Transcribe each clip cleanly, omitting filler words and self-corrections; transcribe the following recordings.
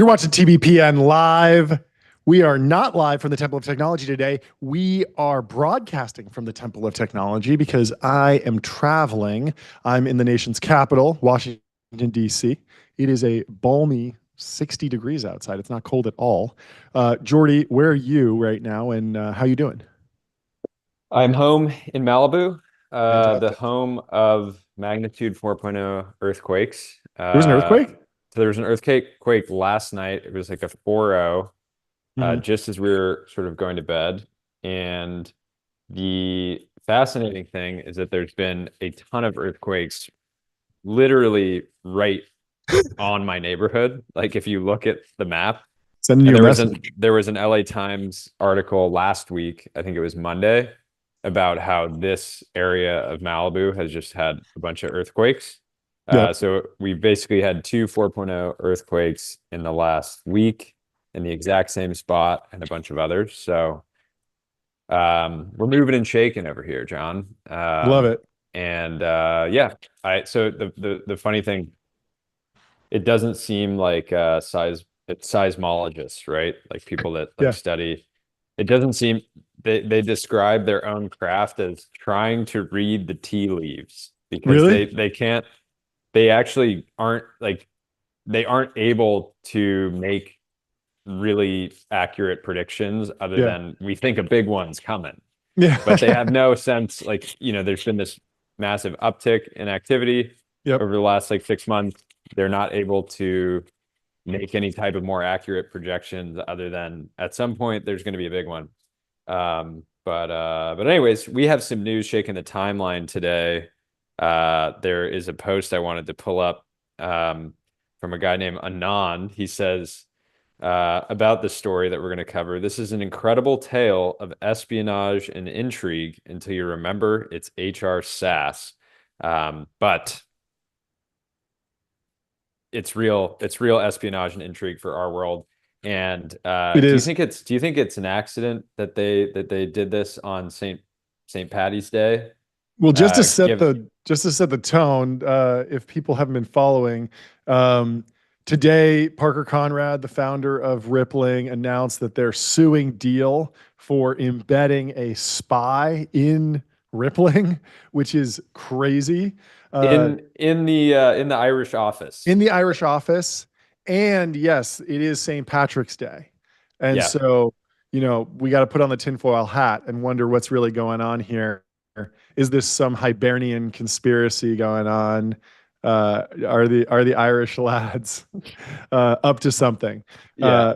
You're watching TBPN live. We are not live from the Temple of Technology today. We are broadcasting from the Temple of Technology because I am traveling. I'm in the nation's capital, Washington, D.C. It is a balmy 60 degrees outside. It's not cold at all. Jordy, where are you right now, and how you doing? I'm home in Malibu, the Fantastic. home of magnitude 4.0 earthquakes. There was an earthquake? So there was an earthquake last night. It was like a 4.0, Mhm. just as we were sort of going to bed. And the fascinating thing is that there's been a ton of earthquakes literally right on my neighborhood. Like if you look at the map, Sending and you a there was an message. there was an LA Times article last week, I think it was Monday, about how this area of Malibu has just had a bunch of earthquakes. Yep. So we basically had two 4.0 earthquakes in the last week in the exact same spot and a bunch of others. So we're moving and shaking over here, John. Love it. And yeah, I so the funny thing, it doesn't seem like seismologists, right? Like people that like Yeah. study. It doesn't seem they describe their own craft as trying to read the tea leaves because Really? they can't they actually aren't like they aren't able to make really accurate predictions other Yeah. than we think a big one's coming. But they Yeah. have no sense, like, there's been this massive uptick in activity Yep. over the last like 6 months. They're not able to make any type of more accurate projections other than at some point there's going to be a big one. But anyways, we have some news shaking the timeline today. There is a post I wanted to pull up from a guy named Anon. He says about the story that we're going to cover. This is an incredible tale of espionage and intrigue until you remember it's HR SaaS. But it's real espionage and intrigue for our world. And It do you is. think it's an accident that they did this on St. Patty's Day? Well, Give just to set the tone, if people haven't been following, um, today Parker Conrad, the founder of Rippling, announced that they're suing Deel for embedding a spy in Rippling, which is crazy. Uh, in the Irish office. in the Irish office. And yes, it is St. Patrick's Day. And Yeah, so, we got to put on the tinfoil hat and wonder what's really going on here. Is this some Hibernian conspiracy going on? Are the Irish lads up to something? yeah, Uh,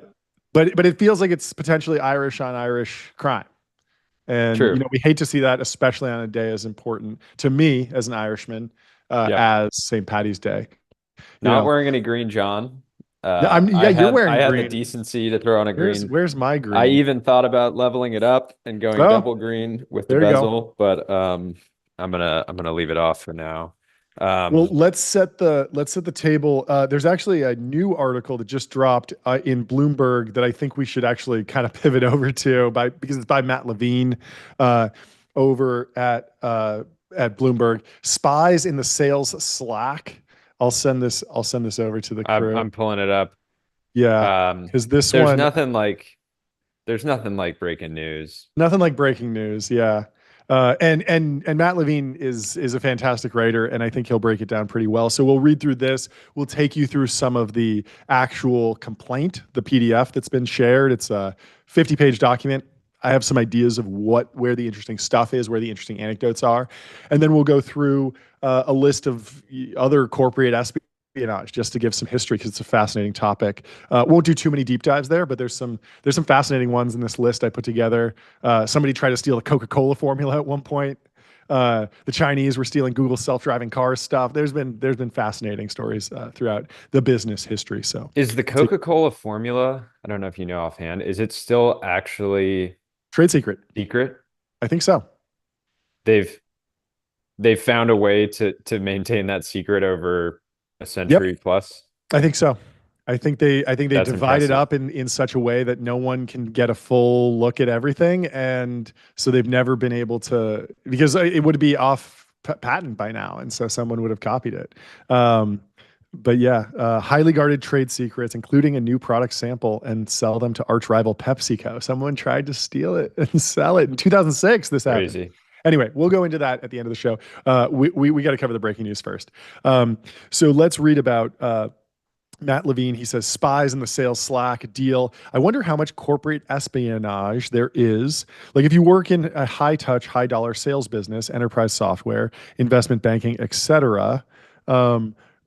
but it feels like it's potentially Irish on Irish crime. And true. we hate to see that, especially on a day as important to me as an Irishman Yep. as St. Patty's Day. You Not know, wearing any green, John. yeah, you're I wearing had the green. decency to throw on a Where's green. where's my I green? even thought about leveling it up and going Oh, double green with the there you go. bezel, but I'm gonna leave it off for now. Well, Um, let's set the table. There's actually a new article that just dropped in Bloomberg that I think we should actually kind of pivot over to because it's by Matt Levine uh, over at Bloomberg. Spies in the sales Slack. I'll send this over to the crew. I'm pulling it up. Yeah, Um, because this there's one, nothing like there's nothing like breaking news. nothing like breaking news. Yeah. And Matt Levine is a fantastic writer, and I think he'll break it down pretty well. So we'll read through this. We'll take you through some of the actual complaint, the PDF that's been shared. It's a 50-page document. I have some ideas of where the interesting stuff is, where the interesting anecdotes are, and then we'll go through a list of other corporate espionage just to give some history because it's a fascinating topic. Won't do too many deep dives there, but there's some fascinating ones in this list I put together. Somebody tried to steal the Coca-Cola formula at one point. The Chinese were stealing Google self-driving cars stuff. There's been fascinating stories throughout the business history. So Is the Coca-Cola formula, I don't know if you know offhand, is it still actually trade secret. secret? I think so. They've they've found a way to maintain that secret over a Yep, century plus. I think so. I think they That's divide it impressive. up in such a way that no one can get a full look at everything, and so they've never been able to because it would be off patent by now, and so someone would have copied it. Um, But yeah, highly guarded trade secrets, including a new product sample, and sell them to arch rival PepsiCo. Someone tried to steal it and sell it in 2006. This happened. Crazy. Anyway, we'll go into that at the end of the show. We got to cover the breaking news first. So let's read about Matt Levine. He says spies in the sales Slack Deel. I wonder how much corporate espionage there is. Like if you work in a high touch, high dollar sales business, enterprise software, investment banking, etc.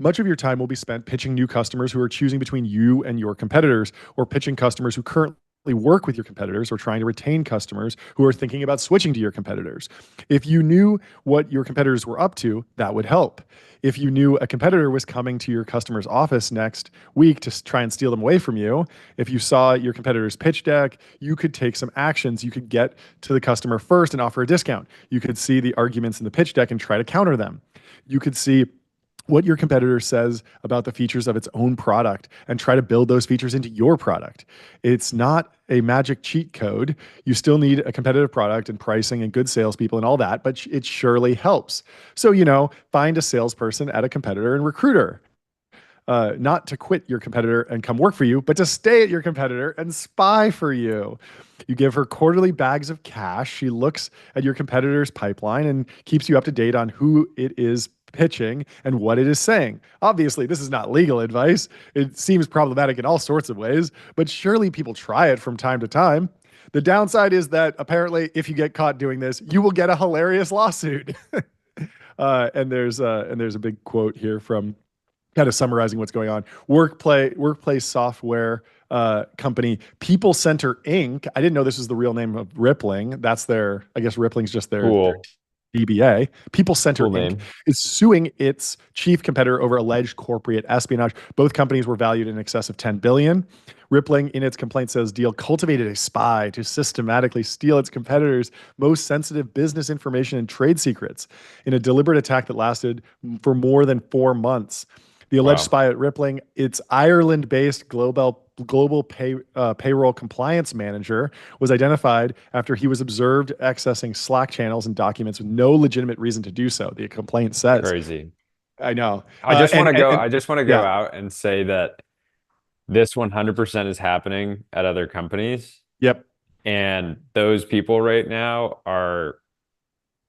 Much of your time will be spent pitching new customers who are choosing between you and your competitors, or pitching customers who currently work with your competitors, or trying to retain customers who are thinking about switching to your competitors. If you knew what your competitors were up to, that would help. If you knew a competitor was coming to your customer's office next week to try and steal them away from you, if you saw your competitor's pitch deck, you could take some actions. You could get to the customer first and offer a discount. You could see the arguments in the pitch deck and try to counter them. You could see what your competitor says about the features of its own product and try to build those features into your product. It's not a magic cheat code. You still need a competitive product and pricing and good salespeople and all that, but it surely helps. So, find a salesperson at a competitor and recruit her. Not to quit your competitor and come work for you, but to stay at your competitor and spy for you. You give her quarterly bags of cash. She looks at your competitor's pipeline and keeps you up to date on who it is pitching and what it is saying. Obviously, this is not legal advice. It seems problematic in all sorts of ways, but surely people try it from time to time. The downside is that apparently, if you get caught doing this, you will get a hilarious lawsuit. And there's a big quote here from kind of summarizing what's going on. Workplace software company People Center Inc. I didn't know this was the real name of Rippling. That's I guess Rippling's just their Cool. DBA. People Center Cool Inc. name. is suing its chief competitor over alleged corporate espionage. Both companies were valued in excess of 10 billion. Rippling, in its complaint, says Deel cultivated a spy to systematically steal its competitors' most sensitive business information and trade secrets in a deliberate attack that lasted for more than 4 months. The alleged Wow. spy at Rippling, its Ireland-based global payroll compliance manager, was identified after he was observed accessing Slack channels and documents with no legitimate reason to do so. The complaint says. Crazy. I know. I just want to go. And I just want to go yeah, out and say that this 100% is happening at other companies, yep. and those people right now are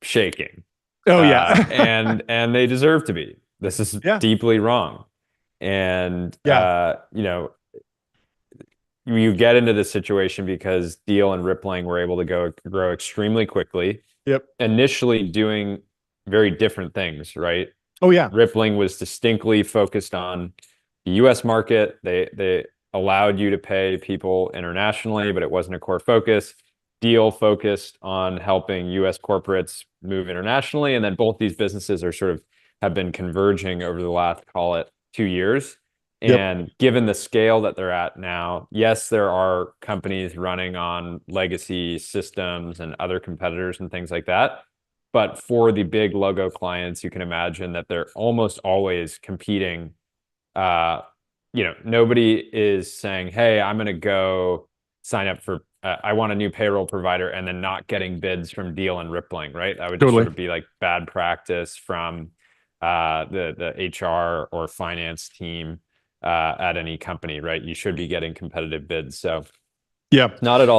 shaking, Oh yeah, and they deserve to be. This is yeah, deeply wrong, and yeah, you get into this situation because Deel and Rippling were able to grow extremely quickly, yep. initially doing very different things, right? Oh yeah, Rippling was distinctly focused on the US market. They allowed you to pay people internationally, but it wasn't a core focus. Deel focused on helping US corporates move internationally. And then both these businesses have been converging over the last, call it 2 years. yep, And given the scale that they're at now, yes, there are companies running on legacy systems and other competitors and things like that. But for the big logo clients, you can imagine that they're almost always competing. Nobody is saying, hey, I'm going to go sign up for, I want a new payroll provider, and then not getting bids from Deel and Rippling, right? That would just totally. sort of be like bad practice from the HR or finance team at any company, right? You should be getting competitive bids. So Yeah, it's not at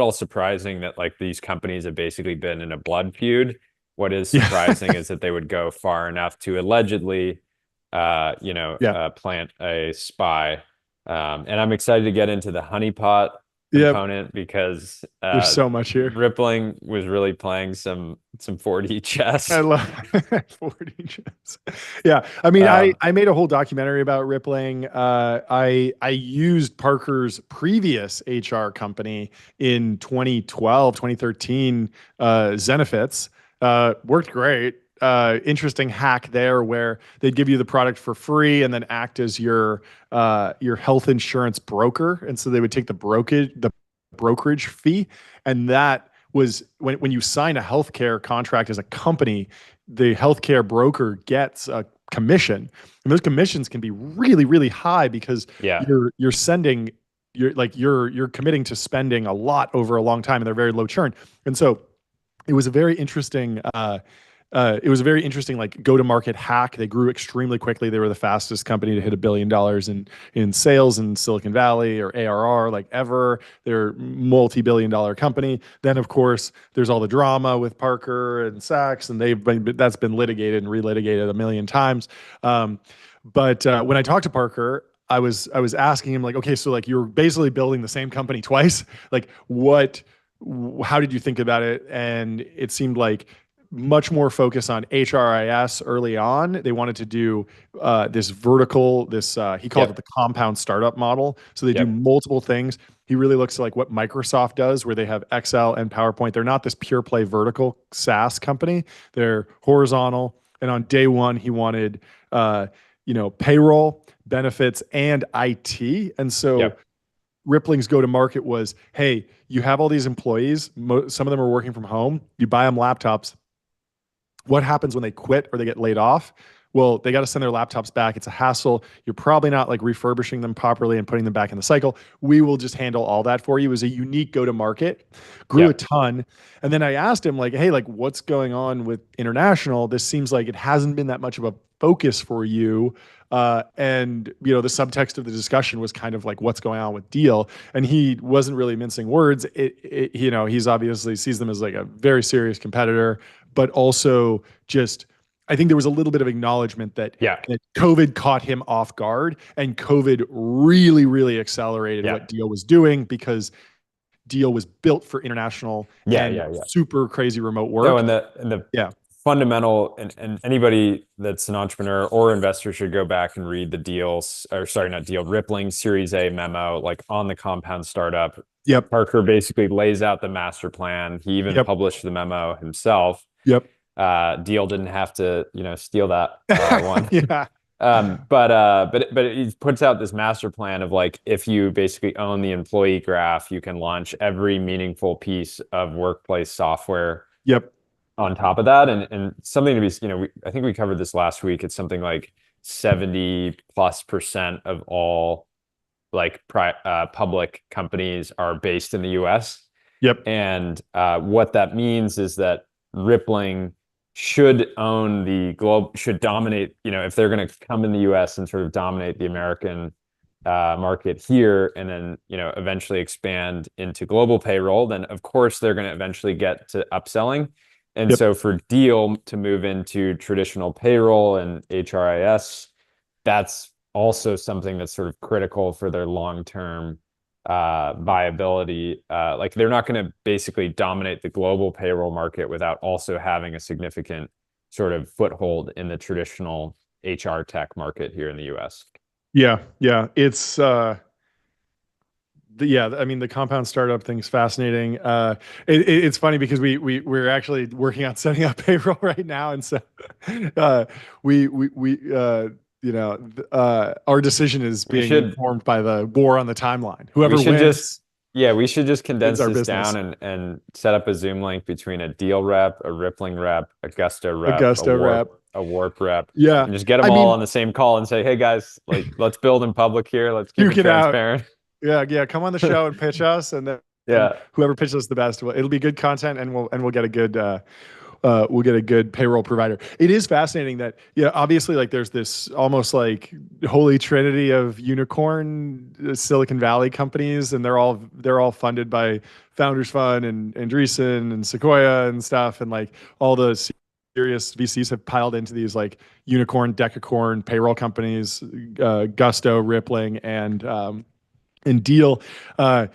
all surprising that like these companies have basically been in a blood feud. What is yeah, surprising is that they would go far enough to allegedly, yeah, plant a spy. And I'm excited to get into the honeypot yep. component because There's so much here. Rippling was really playing some 4D I chess. love 40 inches. Yeah. I mean, I, Um, I made a whole documentary about Rippling. I used Parker's previous HR company in 2012, 2013, Zenefits. Worked great. Interesting hack there where they'd give you the product for free and then act as your health insurance broker. And so they would take the brokerage fee, and that was when you sign a healthcare contract as a company, the healthcare broker gets a commission, and those commissions can be really, really high because yeah, you're sending you're committing to spending a lot over a long time, and they're very low churn. And so it was a very interesting it was a very interesting like go-to-market hack. They grew extremely quickly. They were the fastest company to hit $1 billion in sales in Silicon Valley or ARR like ever. They're multi-billion-dollar company. Then of course there's all the drama with Parker and Sachs, and that's been litigated and relitigated a million times. But when I talked to Parker, I was asking him like, okay, so like you're basically building the same company twice. Like how did you think about it? And it seemed like much more focus on HRIS early on. They wanted to do this vertical, he called it Yep. the compound startup model. So they do Yep. multiple things. He really looks like what Microsoft does, where they have Excel and PowerPoint. They're not this pure play vertical SaaS company. They're horizontal. And on day one, he wanted, payroll, benefits, and IT. And so Yep. Rippling's go to market was, hey, you have all these employees. Some of them are working from home. You buy them laptops. What happens when they quit or they get laid off? Well, they got to send their laptops back. It's a hassle. You're probably not like refurbishing them properly and putting them back in the cycle. We will just handle all that for you. It was a unique go to market, grew a Yep. ton. And then I asked him, like, hey, like, what's going on with international? This seems like it hasn't been that much of a focus for you. And the subtext of the discussion was kind of like what's going on with Deel, and he wasn't really mincing words. He's obviously sees them as like a very serious competitor, but also just I think there was a little bit of acknowledgement that, Yeah. that COVID caught him off guard, and COVID really, really accelerated Yeah. what Deel was doing because Deel was built for international Yeah. and Yeah. Yeah. super crazy remote No, work. and the Yeah. fundamental, and anybody that's an entrepreneur or investor should go back and read the Deals, or sorry, not Deal, Rippling Series A memo, like on the compound startup. Yep. Parker basically lays out the master plan. He even Yep. published the memo himself. Yep. Deal didn't have to, steal that one. Yeah. But he puts out this master plan of like, if you basically own the employee graph, you can launch every meaningful piece of workplace software Yep. on top of that. And something to be, I think we covered this last week. It's something like 70+% of all like public companies are based in the US. Yep. And what that means is that Rippling should own the globe, should dominate, if they're going to come in the US and sort of dominate the American market here, and then, eventually expand into global payroll, then of course they're going to eventually get to upselling. And Yep. so for Deel to move into traditional payroll and HRIS, that's also something that's sort of critical for their long-term viability. Like they're not going to basically dominate the global payroll market without also having a significant sort of foothold in the traditional HR tech market here in the US. Yeah. Yeah. I mean, the compound startup thing's fascinating. It's funny because we're actually working on setting up payroll right now, and so uh, our decision is We being should informed by the war on the timeline. we Whoever should just wins yeah, we should just wins condense our this business. down and set up a Zoom link between a Deel rep, a Rippling rep, a Gusto rep, Augusta rep. A Warp rep, Yeah. and just get them I all mean, on the same call and say, hey guys, like let's build in public here. Let's keep you it get out. transparent. Yeah. Yeah. Come on the show and pitch us, and then Yeah. whoever pitches us the best, it'll be good content, and we'll get a good payroll provider. It is fascinating that, obviously, like there's this almost like holy trinity of unicorn Silicon Valley companies, and they're all funded by Founders Fund and Andreessen and Sequoia and stuff, and like all the serious VCs have piled into these like unicorn, decacorn payroll companies, Gusto, Rippling, and Deel. But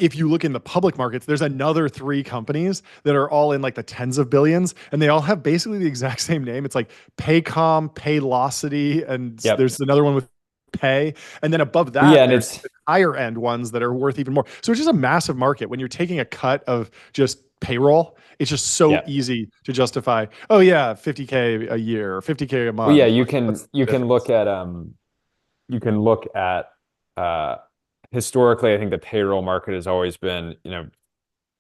if you look in the public markets, there's another 3 companies that are all in like the tens of billions, and they all have basically the exact same name. It's like Paycom, Paylocity, and Yep. there's another one with Pay. And then above that, Yeah, and there's it's higher end ones that are worth even more. So it's just a massive market. When you're taking a cut of just payroll, it's just so yeah. easy to justify, oh yeah, 50K a year or 50K a Well, yeah, month. you Like, can what's the you can difference? look at uh historically, I think the payroll market has always been,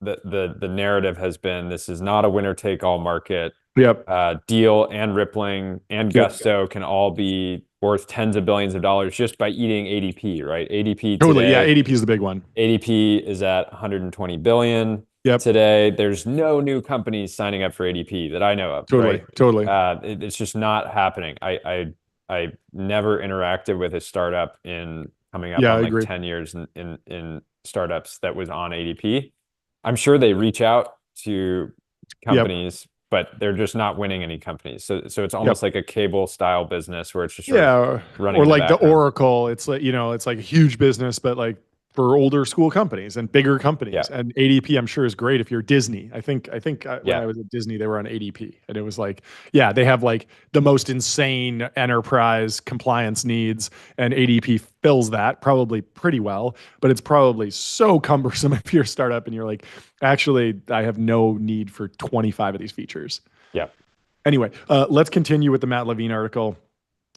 the narrative has been this is not a winner take all market. Yep. Deel and Rippling and Yep. Gusto can all be worth tens of billions of dollars just by eating ADP, right? ADP Totally. Yeah. today, ADP is the big one. ADP is at 120 billion. Yep. today. There's no new companies signing up for ADP that I know of, Totally. right? Totally. It's just not happening. I never interacted with a startup in coming up Yeah, on I like agree. 10 years in startups that was on ADP. I'm sure they reach out to Yep. companies, but they're just not winning any companies. So it's almost Yep. like a cable style business where it's just sort of Yeah, running or in the like the background. Oracle, it's like, it's like a huge business, but like for older school companies and bigger Yeah. companies. And ADP, I'm sure, is great if you're Disney. I think when Yeah. I was at Disney, they were on ADP, and it was like, yeah, they have like the most insane enterprise compliance needs, and ADP fills that probably pretty well, but it's probably so cumbersome if you're a startup and you're like, actually, I have no need for 25 of these features. Yeah. Anyway, let's continue with the Matt Levine article.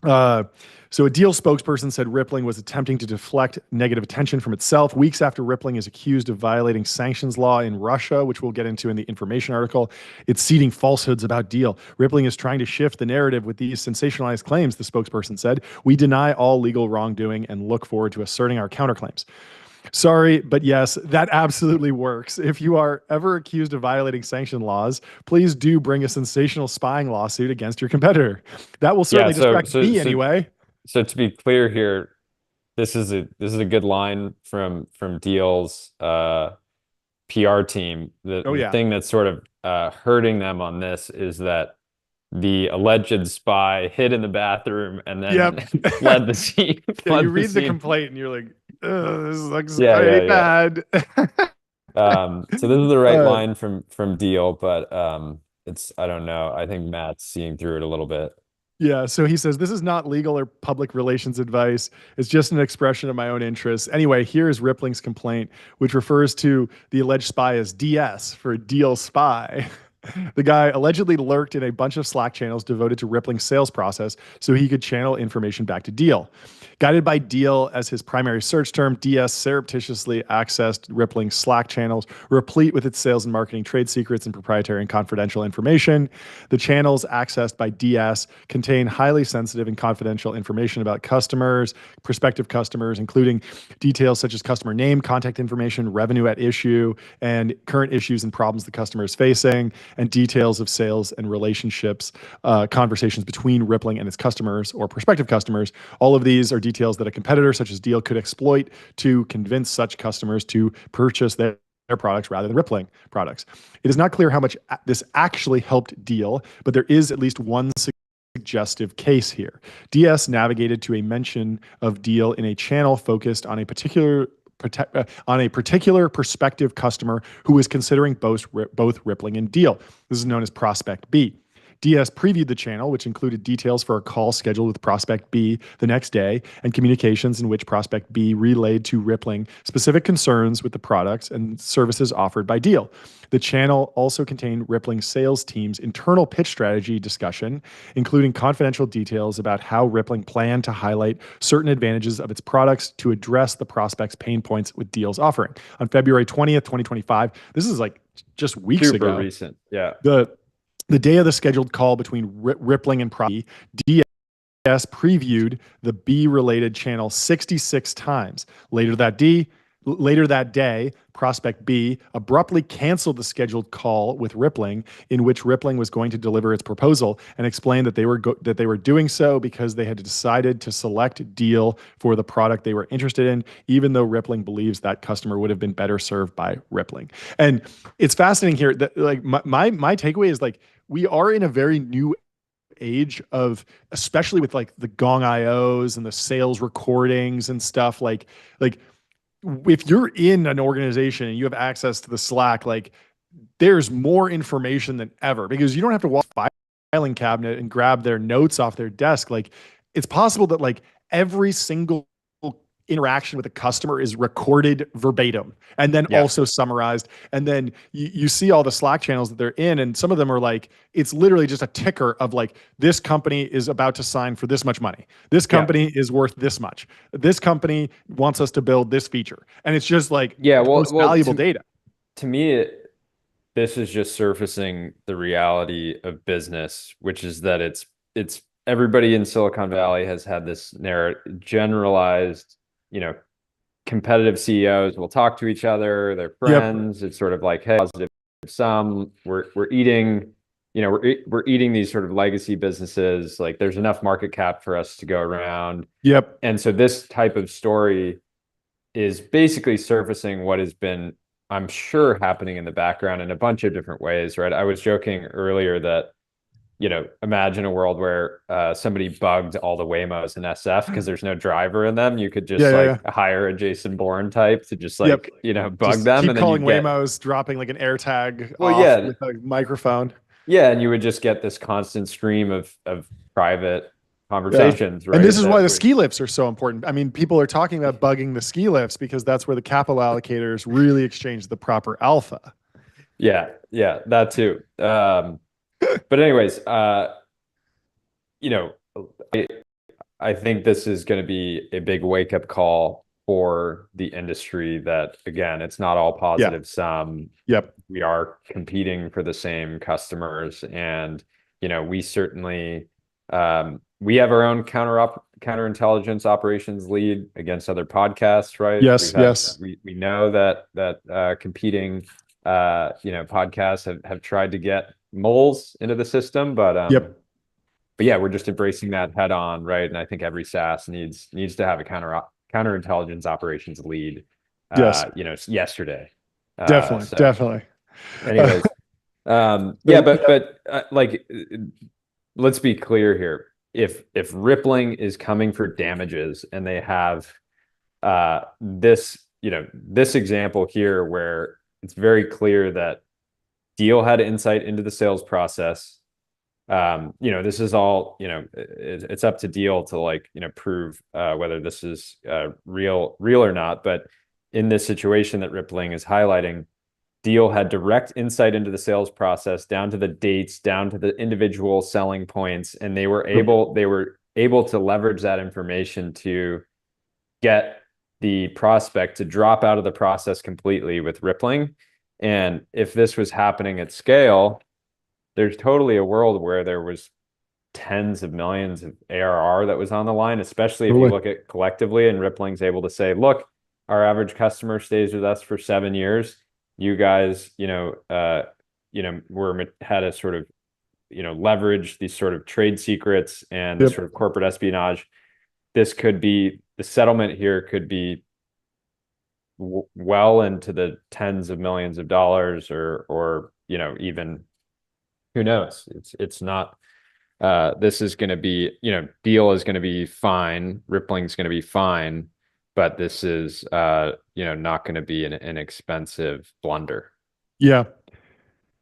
Uh, so a Deel spokesperson said Rippling was attempting to deflect negative attention from itself weeks after Rippling is accused of violating sanctions law in Russia, which we'll get into in the information article. It's seeding falsehoods about Deel. Rippling is trying to shift the narrative with these sensationalized claims, the spokesperson said. We deny all legal wrongdoing and look forward to asserting our counterclaims. Sorry, but yes, that absolutely works. If you are ever accused of violating sanction laws, please do bring a sensational spying lawsuit against your competitor. That will Yeah. certainly So distract so me so anyway. so to be clear here, this is a good line from Deal's PR team. Oh The yeah. thing that's sort of hurting them on this is that the alleged spy hid in the bathroom and then Yep. fled the scene. Yeah, you Fled the read the scene. complaint and you're like, this looks Yeah, pretty yeah, yeah. bad. So this is the right uh, line from Deal, but it's I don't know. I think Matt's seeing through it a little bit. Yeah, so he says, this is not legal or public relations advice. It's just an expression of my own interests. Anyway, here is Rippling's complaint, which refers to the alleged spy as DS for Deal Spy. The guy allegedly lurked in a bunch of Slack channels devoted to Rippling's sales process so he could channel information back to Deal. Guided by Deel as his primary search term, DS surreptitiously accessed Rippling's Slack channels, replete with its sales and marketing trade secrets and proprietary and confidential information. The channels accessed by DS contain highly sensitive and confidential information about customers, prospective customers, including details such as customer name, contact information, revenue at issue, and current issues and problems the customer is facing, and details of sales and relationships, conversations between Rippling and its customers or prospective customers. All of these are details that a competitor such as Deel could exploit to convince such customers to purchase their products rather than Rippling products. It is not clear how much this actually helped Deel, but there is at least one suggestive case here. DS navigated to a mention of Deel in a channel focused on a particular prospective customer who was considering both Rippling and Deel. This is known as Prospect B. DS previewed the channel, which included details for a call scheduled with Prospect B the next day and communications in which Prospect B relayed to Rippling specific concerns with the products and services offered by Deel. The channel also contained Rippling sales team's internal pitch strategy discussion, including confidential details about how Rippling planned to highlight certain advantages of its products to address the prospect's pain points with Deel's offering. On February 20th, 2025, this is like just weeks Super ago, recent. Yeah. the the day of the scheduled call between Rippling and Prospect, DS previewed the B-related channel 66 times. Later that day, Prospect B abruptly canceled the scheduled call with Rippling, in which Rippling was going to deliver its proposal, and explained that they were doing so because they had decided to select Deel for the product they were interested in, even though Rippling believes that customer would have been better served by Rippling. And it's fascinating here that like my takeaway is like we are in a very new age of, especially with like the Gong IOs and the sales recordings and stuff, like if you're in an organization and you have access to the Slack, like there's more information than ever because you don't have to walk filing cabinet and grab their notes off their desk. Like it's possible that like every single interaction with a customer is recorded verbatim and then Yeah. also summarized. And then you see all the Slack channels that they're in, and some of them are like, it's literally just a ticker of like, this company is about to sign for this much money. This Yeah. company is worth this much. This company wants us to build this feature. And it's just like Yeah. the most Well, valuable data. to me, this is just surfacing the reality of business, which is that it's everybody in Silicon Valley has had this narrative generalized, you know, competitive CEOs will talk to each other, they're Yep. friends. It's sort of like, hey, positive sum. We're eating, we're eating these sort of legacy businesses. Like there's enough market cap for us to go around. Yep. And so this type of story is basically surfacing what has been, I'm sure, happening in the background in a bunch of different ways, right? I was joking earlier that, imagine a world where somebody bugged all the Waymos in SF because there's no driver in them. You could Yeah. just Yeah. Yeah. like hire a Jason Bourne type to just Yep. like, bug Just them, keep and then calling you'd get, Waymos, dropping like an AirTag well, off yeah, with a microphone. yeah, and you would just get this constant stream of private Yeah. conversations, And this right? is why That the would, ski lifts are so important. I mean, people are talking about bugging the ski lifts because that's where the capital allocators really exchange the proper alpha. yeah, yeah, that too. But anyways, you know, I, I think this is going to be a big wake up call for the industry that, again, it's not all Yeah. positive sum. Yep. We are competing for the same customers. And, we certainly, we have our own counterintelligence operations lead against other podcasts, right? Yes. Yes. We know that competing, podcasts have tried to get moles into the system, Yep. but yeah, we're just embracing that head on, right? And I think every SaaS needs to have a counterintelligence operations lead. Yes. Yesterday. Definitely. So, Definitely. anyways, yeah, So but like, let's be clear here. If Rippling is coming for damages and they have this example here where it's very clear that Deel had insight into the sales process. This is all, it's up to Deel to like, prove whether this is real or not. But in this situation that Rippling is highlighting, Deel had direct insight into the sales process, down to the dates, down to the individual selling points, and they were able to leverage that information to get the prospect to drop out of the process completely with Rippling. And if this was happening at scale, there's totally a world where there was tens of millions of ARR that was on the line, especially if you totally. look at collectively and Rippling's able to say, look, our average customer stays with us for 7 years. You guys, had a sort of, leverage these sort of trade secrets and this Yep. sort of corporate espionage. This could be, the settlement here could be well into the tens of millions of dollars, or even, who knows? It's not, this is going to be, Deel is going to be fine, Rippling's going to be fine, but this is, not going to be an expensive blunder. Yeah.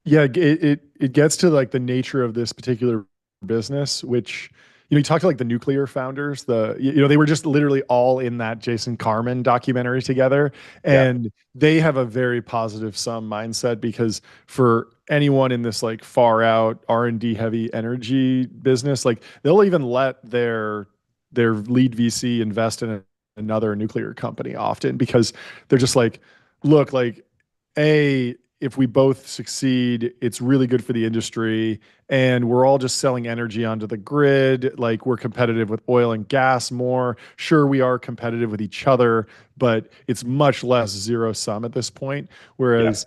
Yeah, it gets to like the nature of this particular business, which you talk to like the nuclear founders, they were just literally all in that Jason Carmen documentary together, Yeah, and they have a very positive sum mindset because for anyone in this like far out R&D heavy energy business, like they'll even let their lead VC invest in another nuclear company often because they're just like, look, like if we both succeed, it's really good for the industry. And we're all just selling energy onto the grid. Like we're competitive with oil and gas more. Sure, we are competitive with each other, but it's much less zero sum at this point. yeah, Whereas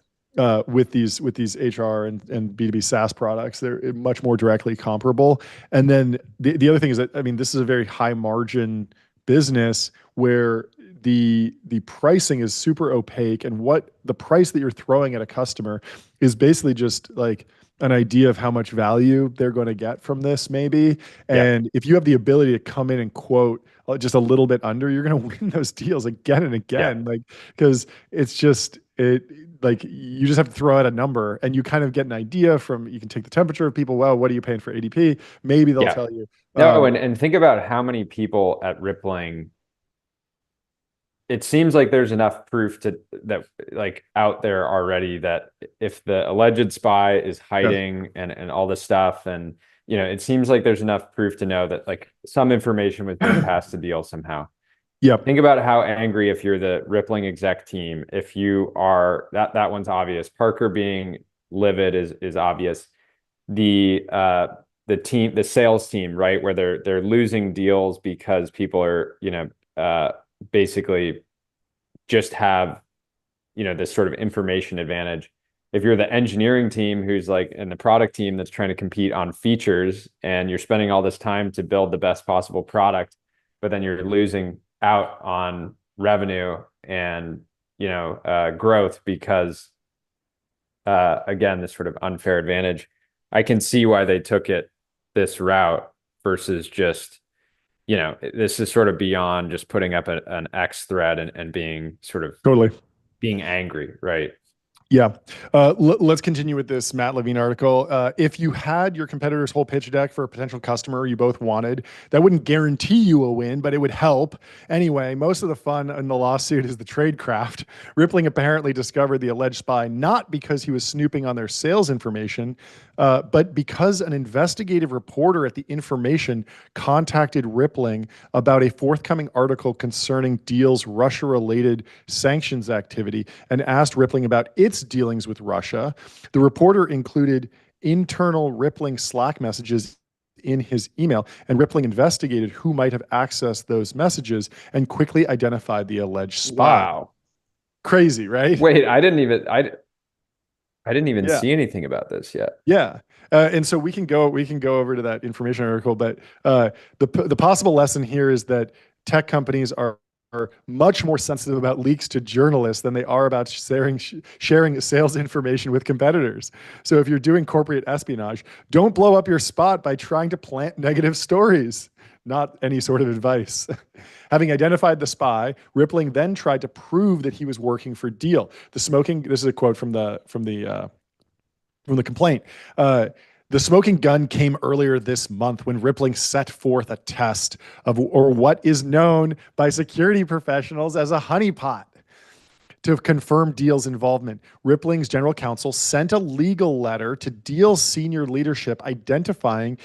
with these HR and B2B SaaS products, they're much more directly comparable. And then the other thing is that, I mean, this is a very high margin business where the pricing is super opaque, and what the price that you're throwing at a customer is basically just like an idea of how much value they're going to get from this maybe. yeah, And if you have the ability to come in and quote just a little bit under, you're going to win those deals again and yeah, again, like because it's just it like you just have to throw out a number and you kind of get an idea from, you can take the temperature of people. Well, what are you paying for ADP? Maybe they'll yeah. tell you. No, and think about how many people at Rippling, it seems like there's enough proof to that, like, out there already, that if the alleged spy is Yeah. hiding and all this stuff, and it seems like there's enough proof to know that like some information was being passed to Deel somehow. Yep. Think about how angry, if you're the Rippling exec team, if you are, that one's obvious. Parker being livid is obvious. The sales team, right, where they're losing deals because people are, basically just have, this sort of information advantage. If you're the engineering team who's like in the product team that's trying to compete on features and you're spending all this time to build the best possible product, but then you're losing out on revenue and growth because again, this sort of unfair advantage. I can see why they took it this route versus just, this is sort of beyond just putting up an X thread and being sort of Totally. being angry, right? Yeah. Let's continue with this Matt Levine article. If you had your competitor's whole pitch deck for a potential customer you both wanted, that wouldn't guarantee you a win, but it would help. Anyway, most of the fun in the lawsuit is the tradecraft. Rippling apparently discovered the alleged spy not because he was snooping on their sales information, but because an investigative reporter at the Information contacted Rippling about a forthcoming article concerning Deel's Russia-related sanctions activity and asked Rippling about its dealings with Russia. The reporter included internal Rippling Slack messages in his email, and Rippling investigated who might have accessed those messages and quickly identified the alleged spy. Wow. Crazy, right? Wait, I didn't even Yeah. see anything about this yet. Yeah. And so we can go over to that Information article, but the possible lesson here is that tech companies are much more sensitive about leaks to journalists than they are about sharing sales information with competitors. So if you're doing corporate espionage, don't blow up your spot by trying to plant negative stories. Not any sort of advice. Having identified the spy, Rippling then tried to prove that he was working for Deel. This is a quote from the complaint. The smoking gun came earlier this month when Rippling set forth a test of, or what is known by security professionals as a honeypot. To confirm Deel's involvement, Rippling's general counsel sent a legal letter to Deel's senior leadership identifying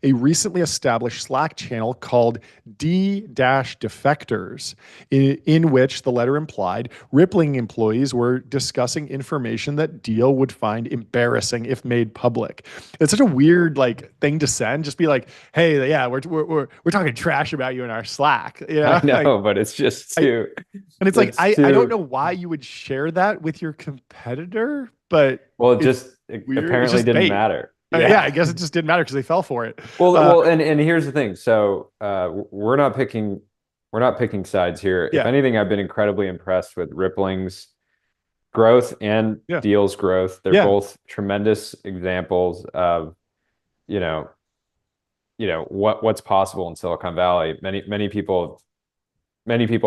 a recently established Slack channel called D-Defectors, in which the letter implied Rippling employees were discussing information that Deel would find embarrassing if made public. It's such a weird thing to send. Just be like, hey, yeah, we're talking trash about you in our Slack. Yeah, I know, but it's just too. And it's like I don't know why you would share that with your competitor, but Well, it's it weird. It's apparently just didn't bait. matter. Yeah, I guess it just didn't matter because they fell for it. Well, and here's the thing. So we're not picking sides here. If Yeah, anything, I've been incredibly impressed with Rippling's growth and yeah, Deel's growth. They're yeah. both tremendous examples of, you know, what's possible in Silicon Valley. Many people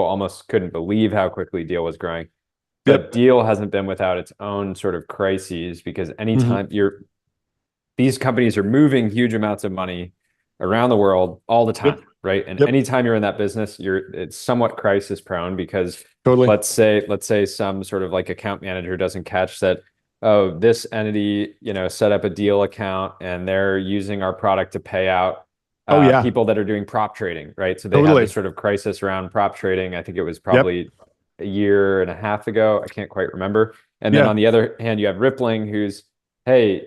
almost couldn't believe how quickly Deel was growing. But Yep. Deel hasn't been without its own sort of crises because anytime Mm-hmm. these companies are moving huge amounts of money around the world all the Yep. time, right? And Yep. anytime you're in that business, it's somewhat crisis prone because Totally. let's say some sort of like account manager doesn't catch that, oh, this entity, set up a Deel account and they're using our product to pay out Oh yeah. people that are doing prop trading, right? So they have Totally. this sort of crisis around prop trading. I think it was Yep. probably a year and a half ago. I can't quite remember. And then Yeah. on the other hand, you have Rippling, who's, hey,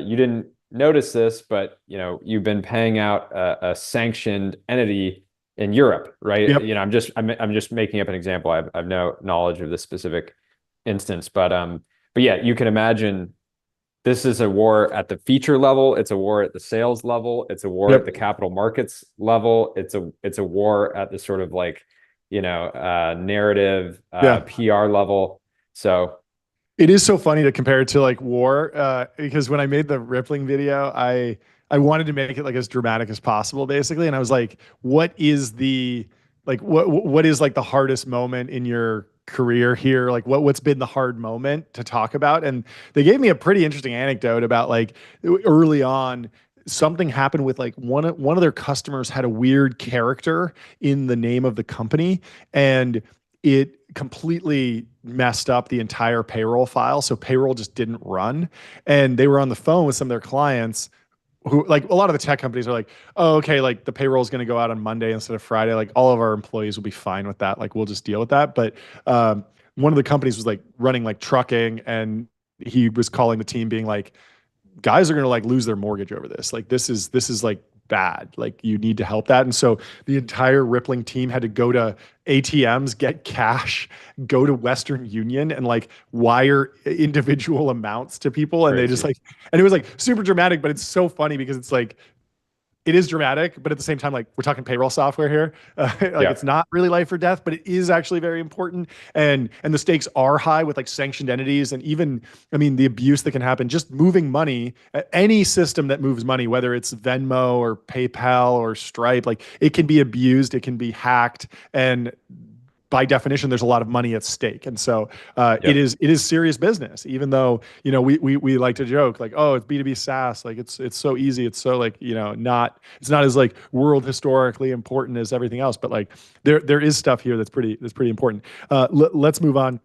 you didn't notice this, but you've been paying out a sanctioned entity in Europe, right? Yep. I'm just making up an example. I've no knowledge of this specific instance, but yeah, you can imagine this is a war at the feature level. It's a war at the sales level. It's a war at the Yep. capital markets level. It's a war at the sort of like, narrative, Yeah. PR level. So It is so funny to compare it to war, because when I made the Rippling video, I wanted to make it as dramatic as possible, basically, and I was like, what is the what is the hardest moment in your career here? What's been the hard moment to talk about? And they gave me a pretty interesting anecdote about early on. Something happened with one of their customers had a weird character in the name of the company, and it completely messed up the entire payroll file. So payroll just didn't run. And they were on the phone with some of their clients who, a lot of the tech companies are like, oh, okay, the payroll is going to go out on Monday instead of Friday. All of our employees will be fine with that. We'll just deal with that. But one of the companies was running trucking, and he was calling the team being like, guys are going to lose their mortgage over this. This is bad. Like you need to help that. And so the entire Rippling team had to go to ATMs, get cash, go to Western Union and like wire individual amounts to people. And they just Crazy. like, and it was like super dramatic, but it's so funny because it's like, it is dramatic, but at the same time, like we're talking payroll software here. Like Yeah. it's not really life or death, but it is actually very important. And the stakes are high with like sanctioned entities, and even I mean the abuse that can happen just moving money. Any system that moves money, whether it's Venmo or PayPal or Stripe, like it can be abused, it can be hacked, and by definition, there's a lot of money at stake, and so Yep. it is serious business. Even though we like to joke like, oh, it's B2B SaaS, like it's so easy, it's so like not it's not as like world historically important as everything else, but like there is stuff here that's pretty important. Let's move on.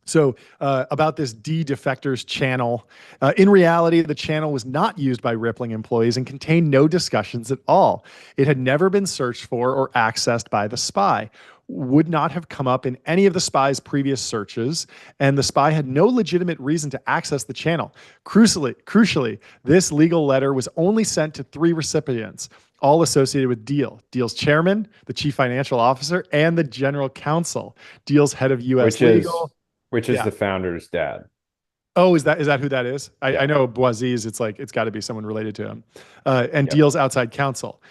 So, about this defectors channel, in reality, the channel was not used by Rippling employees and contained no discussions at all. It had never been searched for or accessed by the spy, would not have come up in any of the spy's previous searches, and the spy had no legitimate reason to access the channel. Crucially, this legal letter was only sent to 3 recipients, all associated with Deel. Deel's chairman, the chief financial officer, and the general counsel. Deel's head of U.S. Which is legal. which is Yeah. the founder's dad. Oh, is that who that is? I Yeah. know Boisise. It's like it's got to be someone related to him. And Yep. Deel's outside counsel.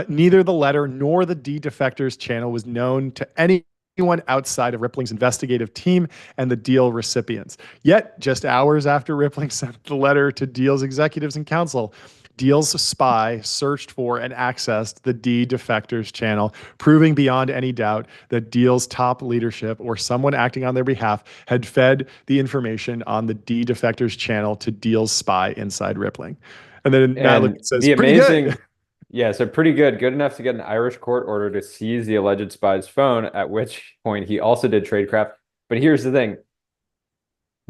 Neither the letter nor the defectors channel was known to anyone outside of Rippling's investigative team and the Deel recipients. Yet, just hours after Rippling sent the letter to Deel's executives and counsel, Deel's spy searched for and accessed the defectors channel, proving beyond any doubt that Deel's top leadership or someone acting on their behalf had fed the information on the defectors channel to Deel's spy inside Rippling. And then Matt And says, the pretty good. amazing, yeah, so pretty good. Good enough to get an Irish court order to seize the alleged spy's phone, at which point he also did tradecraft. But here's the thing.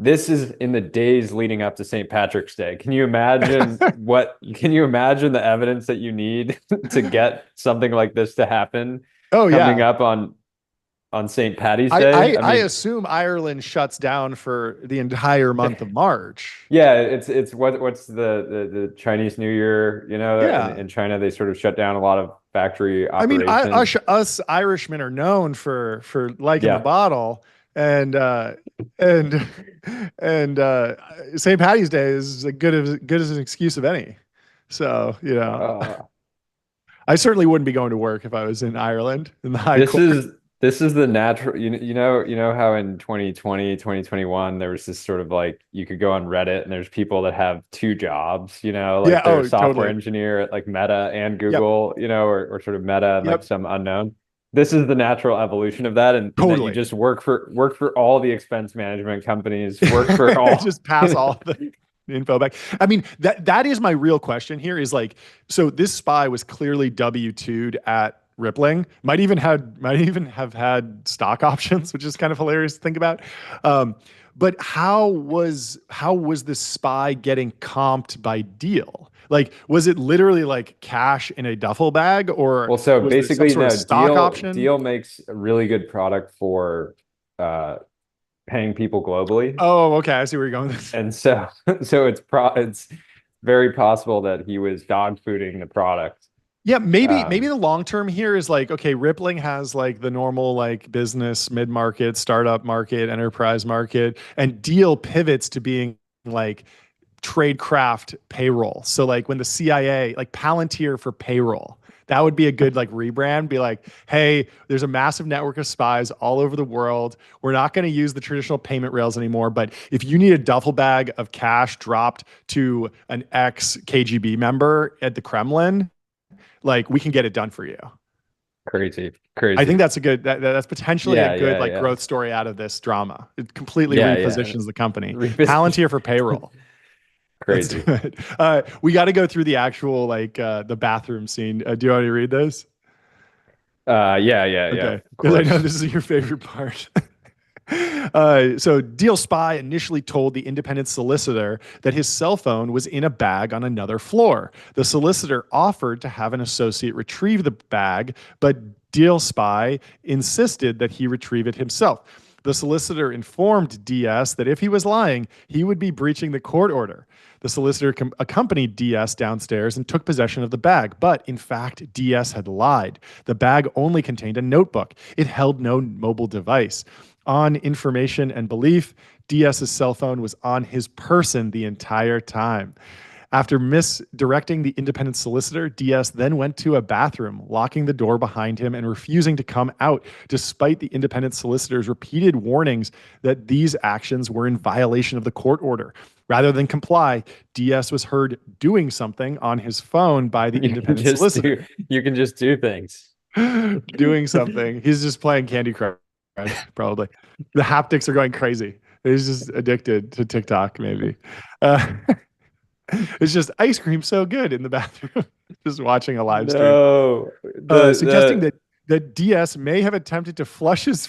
This is in the days leading up to St. Patrick's Day. Can you imagine the evidence that you need to get something like this to happen Oh, coming yeah. up on St. Patty's Day? I I mean, assume Ireland shuts down for the entire month of March. yeah, it's what's the Chinese New Year, Yeah. in China they sort of shut down a lot of factory I mean, operations. us Irishmen are known for liking the Yeah. bottle, and and St. Patty's Day is as good as an excuse of any. So Uh, I certainly wouldn't be going to work if I was in Ireland in the High This Court. is this is the natural, you know how in 2020, 2021 there was this sort of like you could go on Reddit and there's people that have two jobs, Yeah. like they're a Oh, software totally. engineer at like Meta and Yep. Google, or sort of Meta and like Yep. some unknown. This is the natural evolution of that, and that you Totally. just work for all the expense management companies, work for all. Just pass all the info back. I mean, that is my real question here is like, so this spy was clearly W-2'd at Rippling, might even have had stock options, which is kind of hilarious to think about. But how was this spy getting comped by Deel? Like, was it literally like cash in a duffel bag, or Well, so was there some basically, sort of no, stock Deel option? Deel makes a really good product for uh paying people globally. Oh, okay. I see where you're going with this. And so so it's very possible that he was dog fooding the product. Yeah, maybe Um, the long term here is like, okay, Rippling has like the normal like business, mid-market, startup market, enterprise market, and Deel pivots to being like tradecraft payroll. So like when the CIA, like Palantir for payroll, that would be a good like rebrand. Be like, hey, there's a massive network of spies all over the world. We're not going to use the traditional payment rails anymore. But if you need a duffel bag of cash dropped to an ex KGB member at the Kremlin, like we can get it done for you. Crazy, I think crazy. that's a good that's potentially a Yeah, good yeah, like yeah. growth story out of this drama. It completely Yeah, yeah. repositions the company. Palantir for payroll. Let's do Crazy. it. We got to go through the actual like the bathroom scene. Do you want to read this? Yeah, yeah, yeah, Okay, of because I know course. this is your favorite part. So Deal Spy initially told the independent solicitor that his cell phone was in a bag on another floor. The solicitor offered to have an associate retrieve the bag, but Deal Spy insisted that he retrieve it himself. The solicitor informed DS that if he was lying, he would be breaching the court order. The solicitor accompanied DS downstairs and took possession of the bag, but in fact, DS had lied. The bag only contained a notebook. It held no mobile device. On information and belief, DS's cell phone was on his person the entire time. After misdirecting the independent solicitor, DS then went to a bathroom, locking the door behind him and refusing to come out, despite the independent solicitor's repeated warnings that these actions were in violation of the court order. Rather than comply, DS was heard doing something on his phone by the independent solicitor. You can just do things. Doing something. He's just playing Candy Crush, probably. The haptics are going crazy. He's just addicted to TikTok, maybe. Uh, it's just ice cream so good in the bathroom, just watching a live stream. No, Suggesting that DS may have attempted to flush his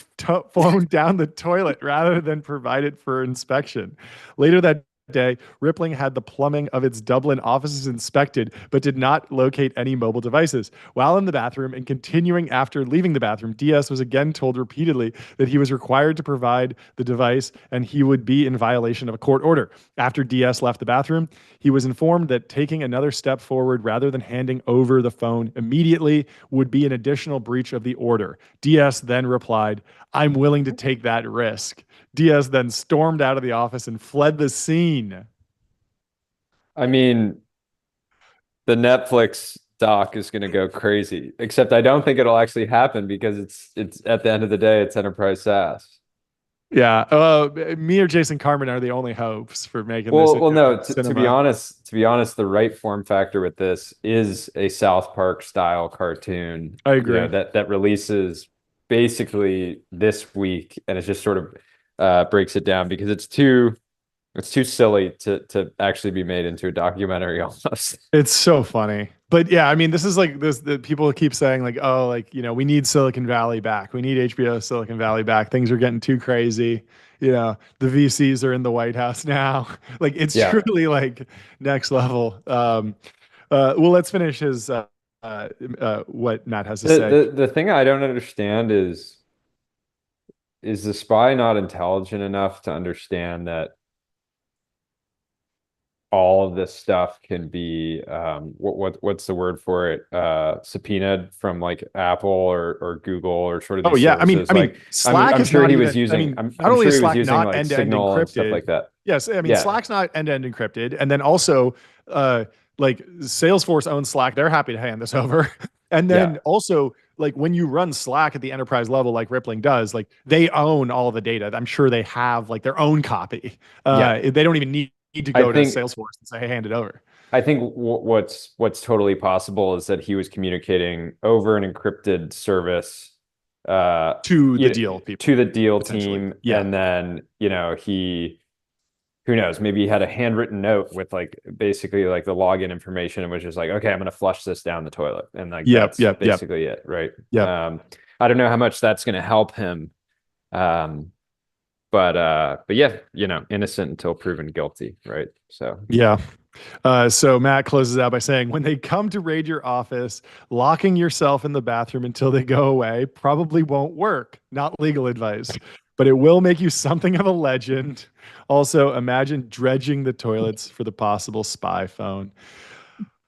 phone down the toilet rather than provide it for inspection. Later that day, Rippling had the plumbing of its Dublin offices inspected, but did not locate any mobile devices. While in the bathroom and continuing after leaving the bathroom, DS was again told repeatedly that he was required to provide the device and he would be in violation of a court order. After DS left the bathroom, he was informed that taking another step forward rather than handing over the phone immediately would be an additional breach of the order. DS then replied, "I'm willing to take that risk." DS then stormed out of the office and fled the scene. I mean, the Netflix doc is going to go crazy, except I don't think it'll actually happen because it's at the end of the day, it's enterprise SaaS. Yeah, me or Jason Carmen are the only hopes for making this. Well, no. To be cinema. honest, the right form factor with this is a South Park style cartoon. I agree. That releases basically this week, and it just sort of breaks it down because it's too silly to actually be made into a documentary almost. It's so funny. But yeah, I mean, this is like this, the people keep saying like, oh, like, we need Silicon Valley back. We need HBO Silicon Valley back. Things are getting too crazy. The VCs are in the White House now. Like it's Yeah. truly like next level. Well, let's finish his what Matt has to say. The thing I don't understand is the spy not intelligent enough to understand that all of this stuff can be what's the word for it, subpoenaed from like Apple or Google or sort of Oh these yeah, services. Like Slack I'm is sure not he even. was using. Not I'm only sure is he was Slack using not like end-to-end Signal and stuff encrypted. like that. Yes, I mean Yeah, Slack's not end-to-end encrypted, and then also, like Salesforce owns Slack. They're happy to hand this over, and yeah, then also like when you run Slack at the enterprise level, like Rippling does, like they own all the data. I'm sure they have like their own copy. yeah. They don't even need to I go to think Salesforce and say, "Hey, hand it over." I think what's totally possible is that he was communicating over an encrypted service To you the know, Deel people, to the Deel potentially. team, Yeah. and then he who knows, maybe he had a handwritten note with like basically like the login information and was just like, okay, I'm gonna flush this down the toilet, and like Yep. that's Yep. Yep. basically it, right? Yep. I don't know how much that's gonna help him, um, but yeah, innocent until proven guilty, right? So Yeah. So Matt closes out by saying, when they come to raid your office, locking yourself in the bathroom until they go away probably won't work. Not legal advice, but it will make you something of a legend. Also, imagine dredging the toilets for the possible spy phone.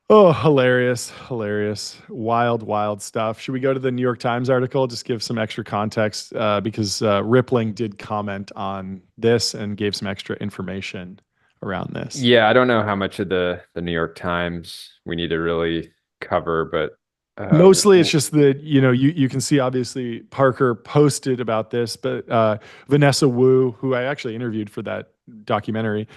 Oh, hilarious, hilarious, wild, wild stuff. Should we go to the New York Times article? Just give some extra context because Rippling did comment on this and gave some extra information around this. yeah, I don't know how much of the New York Times we need to really cover, but Mostly it's just that, you can see obviously Parker posted about this, but Vanessa Wu, who I actually interviewed for that documentary,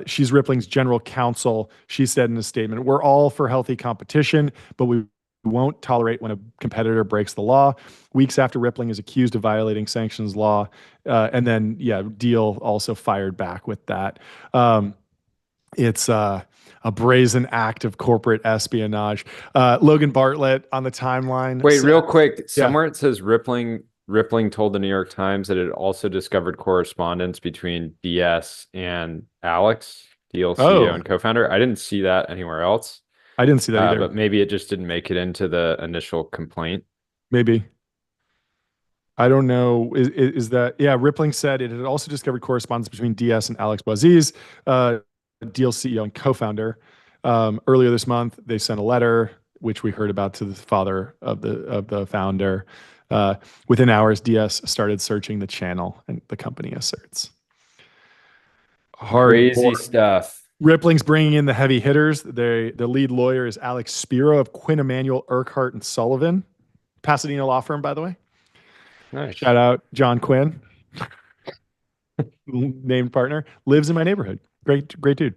she's Rippling's general counsel. She said in a statement, "We're all for healthy competition, but we won't tolerate when a competitor breaks the law." Weeks after Rippling is accused of violating sanctions law. And then, yeah, Deel also fired back with that. It's a brazen act of corporate espionage. Logan Bartlett on the timeline wait, said, real quick, yeah. somewhere it says Rippling told the New York Times that it also discovered correspondence between DS and Alex, Deel CEO Oh, and co-founder. I didn't see that anywhere else, I didn't see that either. but maybe it just didn't make it into the initial complaint. Maybe. I don't know. Is that, yeah, Rippling said it had also discovered correspondence between DS and Alex Boaziz, Deel CEO and co-founder. Earlier this month, they sent a letter, which we heard about, to the father of the founder. Within hours, DS started searching the channel, and the company asserts. Crazy Hardcore. stuff. Rippling's bringing in the heavy hitters. The lead lawyer is Alex Spiro of Quinn Emanuel, Urquhart and Sullivan, Pasadena law firm, by the way. Shout Nice. out John Quinn, named partner, lives in my neighborhood. Great dude.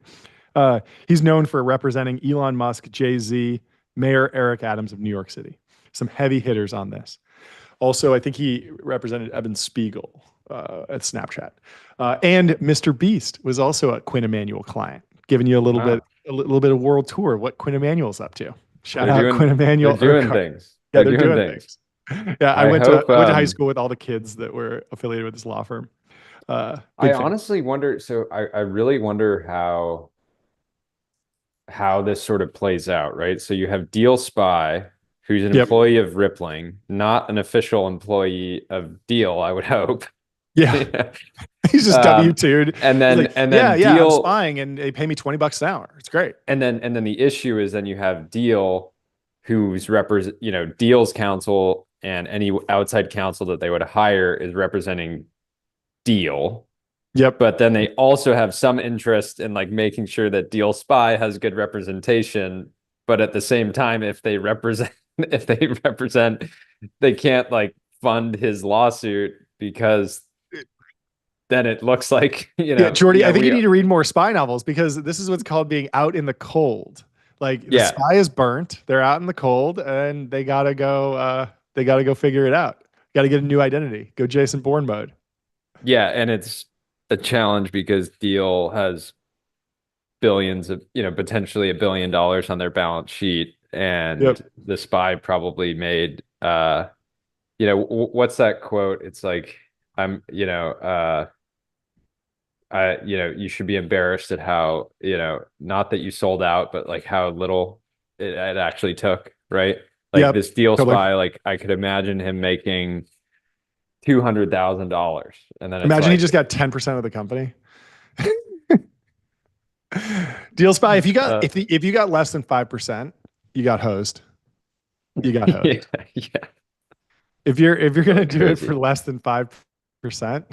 He's known for representing Elon Musk, Jay-Z, Mayor Eric Adams of New York City. Some heavy hitters on this. Also, I think he represented Evan Spiegel at Snapchat. And Mr. Beast was also a Quinn Emanuel client, giving you Wow. a little bit of world tour of what Quinn Emanuel's up to. Shout They're out Quinn doing they're Emanuel doing Urquhart. things. Yeah, They're they're doing doing things. things. Yeah, I hope I went to high school with all the kids that were affiliated with this law firm. I Big fan. honestly wonder, so I really wonder how this sort of plays out, right? So you have Deel Spy, who's an Yep. employee of Rippling, not an official employee of Deel, I would hope. Yeah. He's just Um, W-2'd. and He's then like, and yeah, then yeah, I'm Deel spying and they pay me $20 an hour. It's great. and then the issue is then you have Deel, who's Deel's counsel and any outside counsel that they would hire is representing Deel. Yep. But then they also have some interest in like making sure that Deel Spy has good representation. But at the same time, if they represent, they can't like fund his lawsuit because then it looks like, Yeah, Jordy, yeah, I think you need to read more spy novels because this is what's called being out in the cold. Like the yeah, spy is burnt, they're out in the cold, and they gotta go figure it out. Gotta get a new identity. Go Jason Bourne mode. yeah. And it's a challenge because Deel has billions of, potentially $1 billion on their balance sheet. Yep. And the spy probably made, what's that quote? It's like, I'm, you should be embarrassed at how, not that you sold out, but like how little it actually took, right? Like Yep. this Deel Totally. Spy, like I could imagine him making $200,000. And then it's Imagine he like, just got 10% of the company. Deal spy. If you got less than 5%, you got hosed. You got yeah, hosed. yeah, If you're gonna do it for crazy. less than 5%,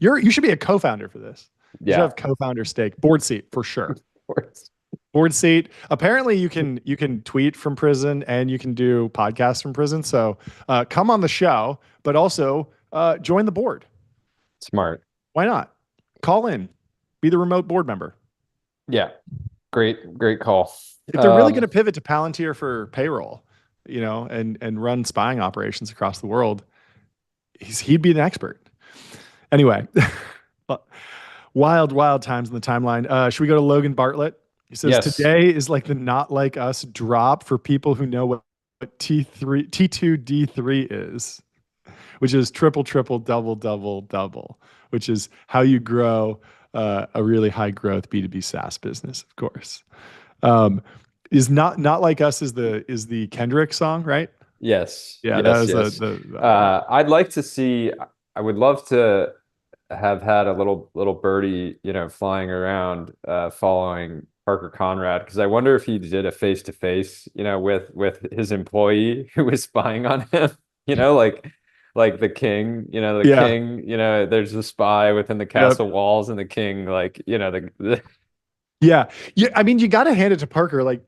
you should be a co-founder for this. You should Yeah. have co-founder stake, board seat for sure. Of course. Board seat. Apparently, you can tweet from prison and you can do podcasts from prison. So come on the show, but also join the board. Smart. Why not? Call in, be the remote board member. Yeah. Great call. If they're really going to pivot to Palantir for payroll, and run spying operations across the world, he'd be an expert. Anyway, wild times in the timeline. Should we go to Logan Bartlett? He says Yes. today is like the not like us drop for people who know what T2D3 is, which is triple double double double, which is how you grow a really high growth B2B SaaS business, of course. Um, is not like us is the Kendrick song, right? Yes. Yeah, that Yes. was Yes. the I'd like to see, I would love to have had a little birdie, flying around, following Parker Conrad, because I wonder if he did a face to face, with his employee who was spying on him, like the king, yeah. there's a spy within the Yep. castle walls, and the king, like, Yeah. Yeah. I mean, you got to hand it to Parker. Like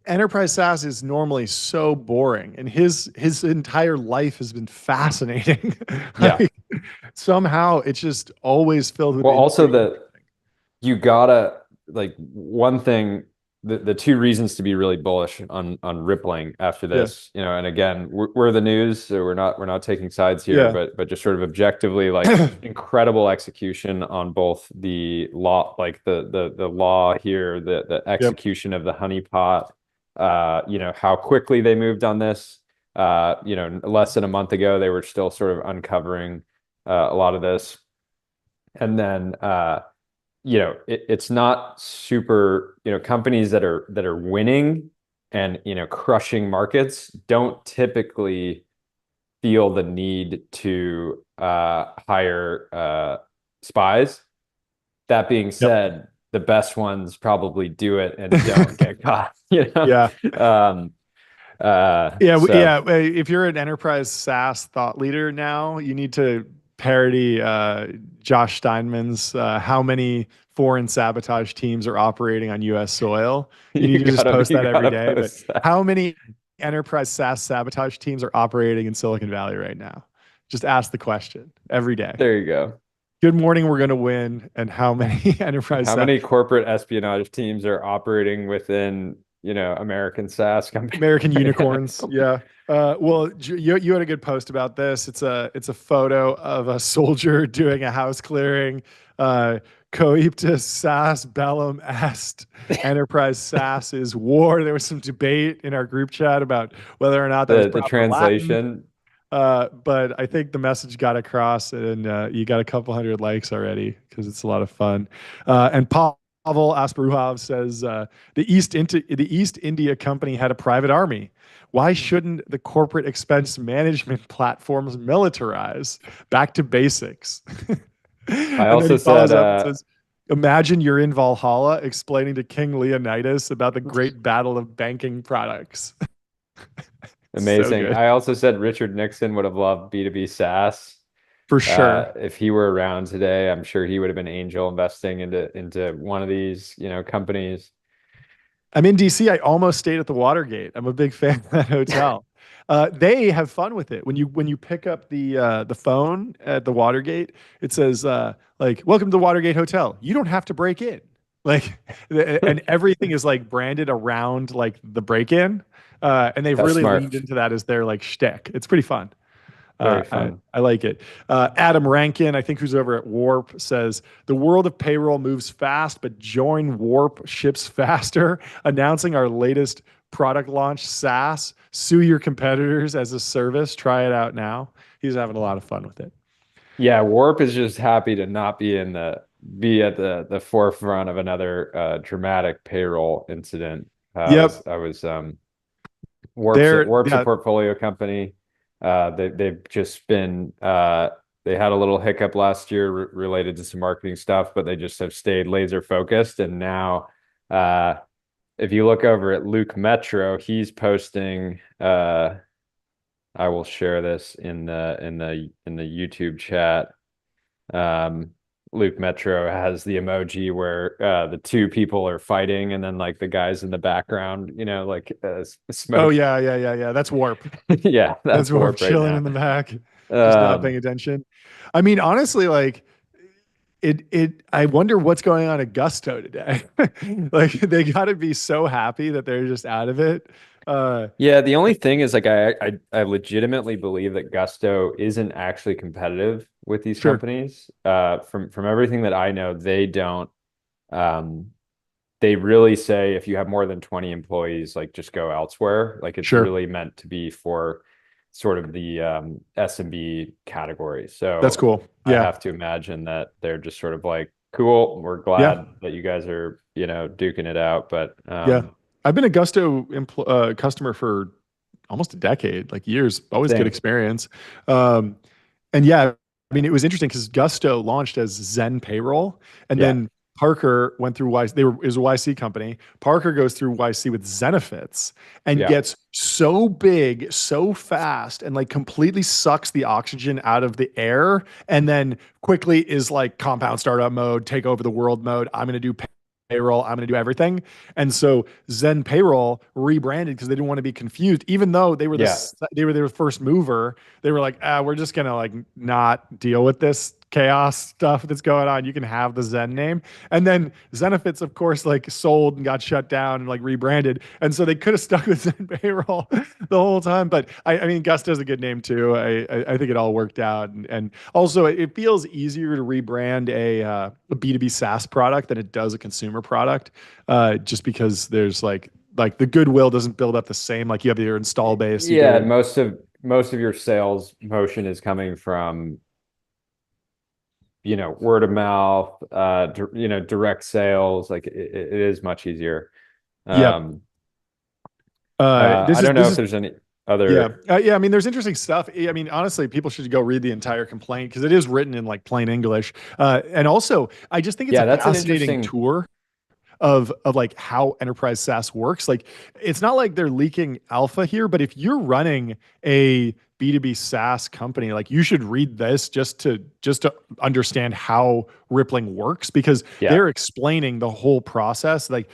enterprise SaaS is normally so boring, and his entire life has been fascinating. yeah. Like, somehow it's just always filled with Well, also intrigue. you gotta like one thing, the two reasons to be really bullish on Rippling after Yeah. this, and again, we're the news, so we're not taking sides here, Yeah. but just sort of objectively, like incredible execution on both the law, like the law here, the Yep. execution of the honeypot, how quickly they moved on this. Less than a month ago, they were still sort of uncovering a lot of this. And then it's not super, companies that are winning and crushing markets don't typically feel the need to hire spies. That being Yep. said, the best ones probably do it and don't get caught, Yeah. Um, so Yeah. If you're an enterprise SaaS thought leader now, you need to parody Josh Steinman's "How many foreign sabotage teams are operating on U.S. soil?" You need to just post you that every gotta day. But post that. how many enterprise SaaS sabotage teams are operating in Silicon Valley right now? Just ask the question every day. There you go. Good morning, we're going to win. And how many enterprise How many corporate espionage teams are operating within, American SaaS companies American right unicorns? now? Yeah. Well, you had a good post about this. It's a photo of a soldier doing a house clearing. Coeptus SAS bellum est. Enterprise SAS is war. There was some debate in our group chat about whether or not that was The proper Latin. translation. But I think the message got across, and you got a couple hundred likes already because it's a lot of fun. And Pavel Asparuhov says the East India Company had a private army. Why shouldn't the corporate expense management platforms militarize? Back to basics. I And then also he said, follows up and says, "Imagine you're in Valhalla explaining to King Leonidas about the great battle of banking products." So amazing. good, I also said Richard Nixon would have loved B2B SaaS. for sure. If he were around today, I'm sure he would have been angel investing into one of these, companies. I'm in DC. I almost stayed at the Watergate. I'm a big fan of that hotel. They have fun with it. When you pick up the phone at the Watergate, it says like "Welcome to the Watergate Hotel." You don't have to break in. Like, and everything is like branded around like the break-in, and they've That's really leaned smart. into that as their like shtick. It's pretty fun. Very I, fun. I like it. Adam Rankin, I think who's over at Warp, says the world of payroll moves fast, but join Warp ships faster. Announcing our latest product launch, SaaS. Sue your competitors as a service. Try it out now. He's having a lot of fun with it. Yeah, Warp is just happy to not be at the forefront of another dramatic payroll incident. Yep. I was They're Warp's a yeah. portfolio company. They've just been they had a little hiccup last year related to some marketing stuff, but they just have stayed laser focused. And now, if you look over at Luke Metro, he's posting. I will share this in the YouTube chat. Um, Luke Metro has the emoji where the two people are fighting, and then like the guys in the background, like Oh smoke. yeah. That's Warp. Yeah, That's that's Warp Warp right chilling now. in the back, just not Um, paying attention. I mean, honestly, like I wonder what's going on at Gusto today. Like they got to be so happy that they're just out of it. Uh, yeah, the only thing is like I legitimately believe that Gusto isn't actually competitive with these sure, companies. From everything that I know, they don't. Um, they really say if you have more than 20 employees, like just go elsewhere. Like it's sure. really meant to be for sort of the SMB category. That's So cool. I Yeah, have to imagine that they're just sort of like, cool, we're yeah, glad that you guys are, duking it out. But yeah. I've been a Gusto customer for almost a decade, like years. Always good same. experience. Um, And yeah, I mean, it was interesting because Gusto launched as Zen Payroll, and Yeah. then Parker went through YC. It was a YC company. Parker goes through YC with Zenefits and Yeah. gets so big, so fast, and like completely sucks the oxygen out of the air, and then quickly is like compound startup mode, take over the world mode. I'm going to do payroll. I'm going to do everything. And so Zen Payroll rebranded because they didn't want to be confused, even though Yeah. they were their first mover. They were like, we're just gonna like not deal with this chaos stuff that's going on. You can have the Zen name. And then Zenefits, of course, like sold and got shut down and like rebranded. And so they could have stuck with Zen Payroll the whole time. But I mean, Gusto's a good name too. I think it all worked out. And also, it feels easier to rebrand a B2B SaaS product than it does a consumer product, just because there's like the goodwill doesn't build up the same. Like you have your install base, you get Yeah, it. most of your sales motion is coming from, word of mouth, direct sales. Like it is much easier. Yep. Um, This I is don't know this if is there's any. Yeah. other. Yeah. I mean, there's interesting stuff. I mean, honestly, people should go read the entire complaint because it is written in like plain English. And also, I just think it's a Yeah, that's an fascinating interesting. tour of like how enterprise SaaS works. Like it's not like they're leaking alpha here, but if you're running a B2B SaaS company, like you should read this just to understand how Rippling works because Yeah, they're explaining the whole process like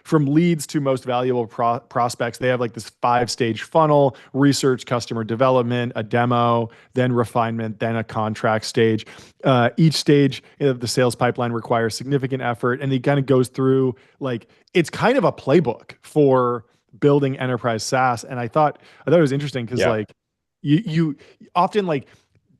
from leads to most valuable prospects. They have like this 5-stage funnel: research, customer development, a demo, then refinement, then a contract stage. Each stage of the sales pipeline requires significant effort, and he kind of goes through like it's kind of a playbook for building enterprise SaaS. And I thought it was interesting because yeah, like you often like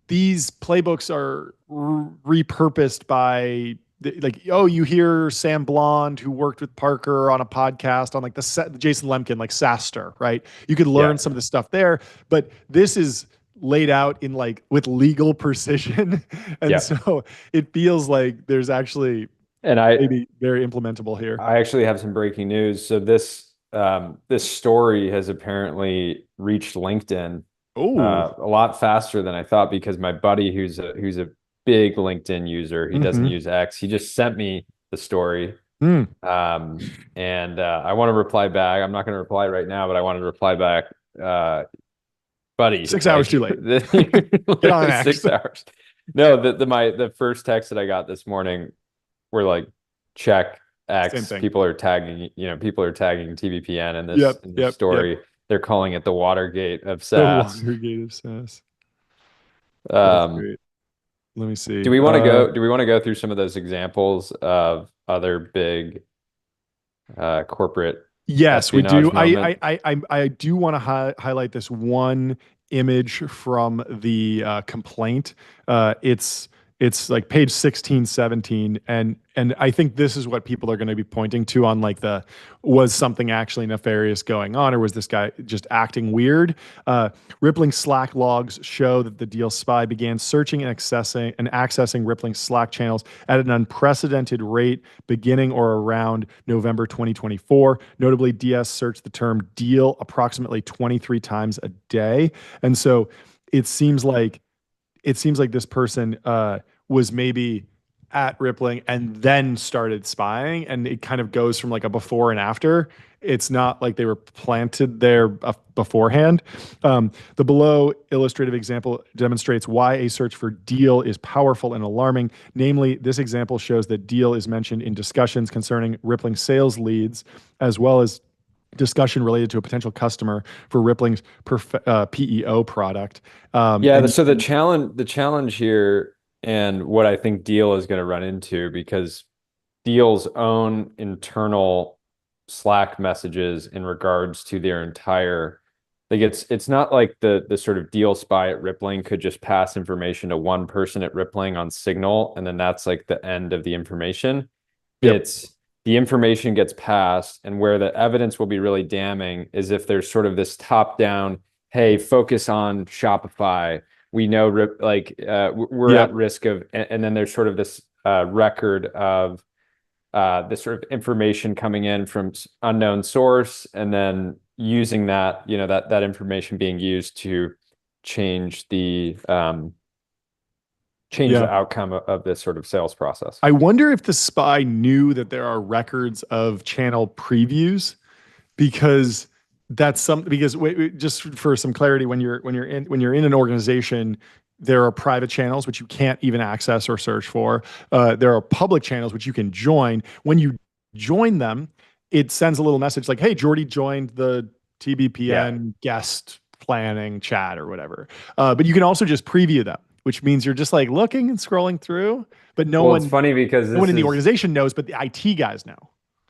these playbooks are repurposed by like, oh, you hear Sam Blond who worked with Parker on a podcast on like the Jason Lemkin like SaaStr, right? You could yeah, learn some of the stuff there, but this is laid out in like with legal precision. And yeah. so it feels like there's actually And I maybe very implementable here. I actually have some breaking news. So this story has apparently reached LinkedIn Oh, a lot faster than I thought because my buddy who's a big LinkedIn user, he doesn't mm-hmm. use X. He just sent me the story. Mm. And I want to reply back. I'm not going to reply right now, but I want to reply back, uh, buddy, 6 hours too like late. Get on literally an X. 6 hours. No, the first text that I got this morning were like, check Same X. thing. People are tagging TBPN in Yep, this yep. story. They're calling it the Watergate of The SaaS. Watergate of SaaS. That's Um, great. Let me do see. we want to go? Do we want to go through some of those examples of other big corporate Yes, we espionage do. moment? I do want to highlight this one image from the complaint. It's like page 16, 17, and I think this is what people are going to be pointing to on like the was something actually nefarious going on or was this guy just acting weird? Rippling Slack logs show that the Deel spy began searching and accessing Rippling Slack channels at an unprecedented rate beginning or around November 2024. Notably, DS searched the term Deel approximately 23 times a day. And so it seems like this person was maybe at Rippling and then started spying, and it kind of goes from like a before and after. It's not like they were planted there beforehand. The below illustrative example demonstrates why a search for Deel is powerful and alarming. Namely, this example shows that Deel is mentioned in discussions concerning Rippling sales leads, as well as discussion related to a potential customer for Rippling's PEO product. Yeah, And so the challenge here and what I think Deal is going to run into because Deal's own internal Slack messages in regards to their entire like it's not like the sort of Deal spy at Rippling could just pass information to one person at Rippling on Signal and then that's like the end of the information. yep, It's the information gets passed and where the evidence will be really damning is if there's sort of this top down, hey, focus on Shopify. We know we're yep, at risk of and then there's sort of this record of this sort of information coming in from unknown source and then using that, that information being used to change the yeah. outcome of this sort of sales process. I wonder if the spy knew that there are records of channel previews because that's something because just for some clarity when you're in an organization there are private channels which you can't even access or search for. There are public channels which you can join. When you join them, it sends a little message like, hey, Jordy joined the Yeah. TBPN guest planning chat or whatever. But you can also just preview them, which means you're just like looking and scrolling through, but no Well, it's one funny because no one in the organization knows, but the IT guys know.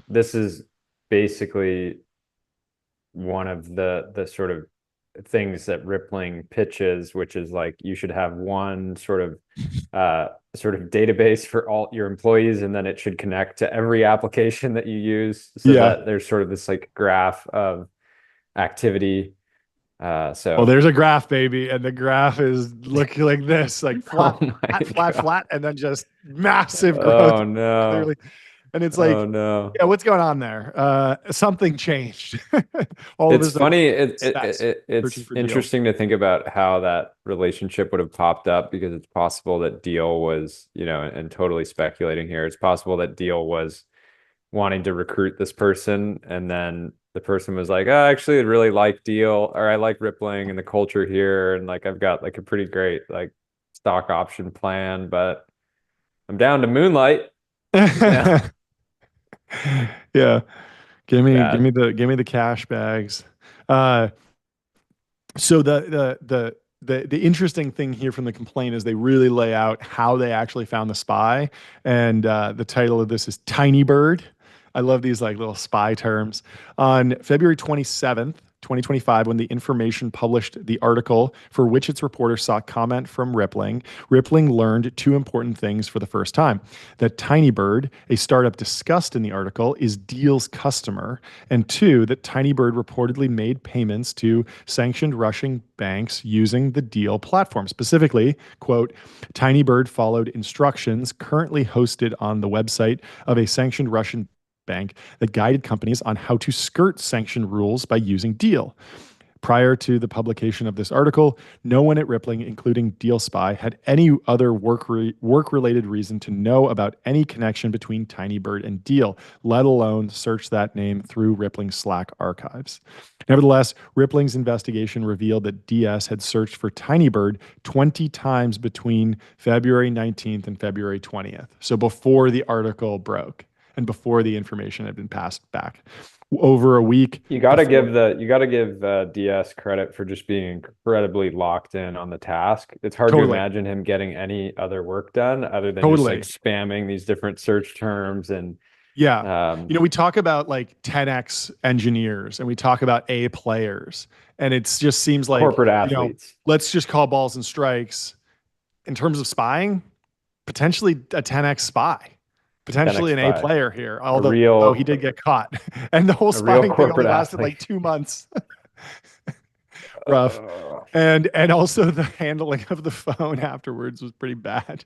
this is basically one of the sort of things that Rippling pitches, which is like you should have one sort of database for all your employees, and then it should connect to every application that you use so Yeah. that there's sort of this like graph of activity. Well, So there's a graph, baby, and the graph is looking like this, like oh flat, my flat, flat, God. flat, and then just massive growth. Oh no. Clearly. And it's Oh like, no. yeah, what's going on there? Something changed. All of a It's sudden, funny. stats searching It's for Deel. interesting to think about how that relationship would have popped up because it's possible that Deel was, and totally speculating here. It's possible that Deel was wanting to recruit this person, and then the person was like, "Oh, actually, I really like Deel, or I like Rippling and the culture here, and like I've got like a pretty great like stock option plan, but I'm down to moonlight." Yeah, Yeah. bad. Give me the cash bags. Uh, so the interesting thing here from the complaint is they really lay out how they actually found the spy, and the title of this is Tiny Bird. I love these like little spy terms. On February 27th, 2025, when the information published the article for which its reporter sought comment from Rippling, Rippling learned two important things for the first time: that Tiny Bird, a startup discussed in the article, is Deal's customer, and two, that Tiny Bird reportedly made payments to sanctioned Russian banks using the Deel platform. Specifically, quote, Tiny Bird followed instructions currently hosted on the website of a sanctioned Russian bank that guided companies on how to skirt sanctioned rules by using Deel. Prior to the publication of this article, no one at Rippling, including Deel Spy, had any other work-related reason to know about any connection between Tinybird and Deel, let alone search that name through Rippling's Slack archives. Nevertheless, Rippling's investigation revealed that DS had searched for Tinybird 20 times between February 19th and February 20th, so before the article broke and before the information had been passed back. Over a week before. You gotta give DS credit for just being incredibly locked in on the task. It's hard to Totally. imagine him getting any other work done other than just like Totally. spamming these different search terms and Yeah. um, We talk about like 10x engineers and we talk about A players. And it just seems like, corporate athletes. let's just call balls and strikes. In terms of spying, potentially a 10x spy, 10x potentially an A spy, player here, a although he real did get caught. And the whole a real spying thing only corporate lasted athlete. like 2 months. Rough. And also the handling of the phone afterwards was pretty bad.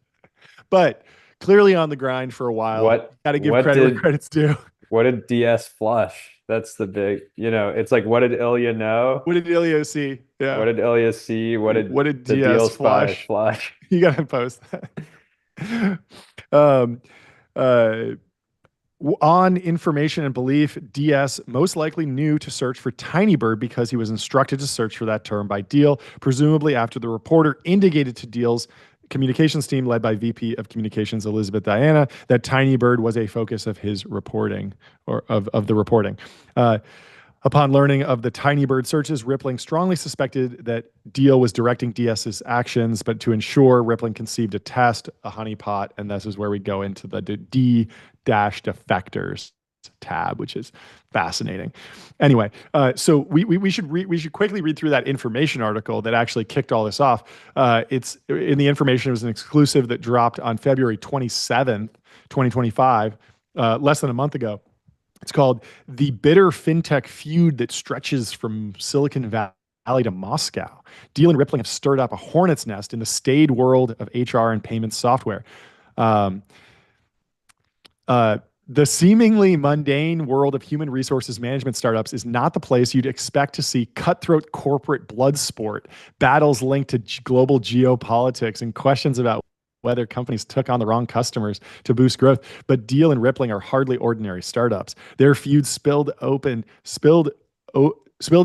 But clearly on the grind for a while. What Got to give what credit where did credit's due. what did DS flush? That's the big, it's like what did Ilya know? What did Ilio see? What Yeah. did Ilya see? What did What did the DS Deel spy flush? flush? You gotta post that. um, uh, on information and belief, DS most likely knew to search for Tinybird because he was instructed to search for that term by Deel, presumably after the reporter indicated to Deel's communications team led by VP of Communications Elizabeth Diana that Tinybird was a focus of his reporting or of the reporting. Uh, Upon learning of the Tiny Bird searches, Rippling strongly suspected that Deel was directing DS's actions, but to ensure, Rippling conceived a test, a honeypot, and this is where we go into the D-defectors tab, which is fascinating. Anyway, so we should quickly read through that information article that actually kicked all this off. It's in the information. It was an exclusive that dropped on February 27th, 2025, less than a month ago. It's called The Bitter FinTech Feud That Stretches from Silicon Valley to Moscow. Deel and Rippling have stirred up a hornet's nest in the staid world of HR and payments software. Um, the seemingly mundane world of human resources management startups is not the place you'd expect to see cutthroat corporate blood sport, battles linked to global geopolitics, and questions about whether companies took on the wrong customers to boost growth. But Deel and Rippling are hardly ordinary startups. Their feud spilled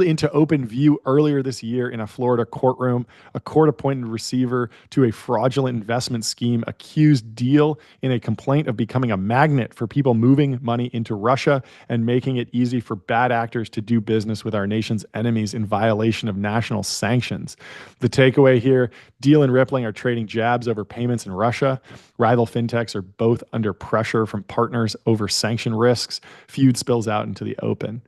into open view earlier this year in a Florida courtroom. A court-appointed receiver to a fraudulent investment scheme accused Deel in a complaint of becoming a magnet for people moving money into Russia and making it easy for bad actors to do business with our nation's enemies in violation of national sanctions. The takeaway here, Deel and Rippling are trading jabs over payments in Russia. Rival fintechs are both under pressure from partners over sanction risks. Feud spills out into the open.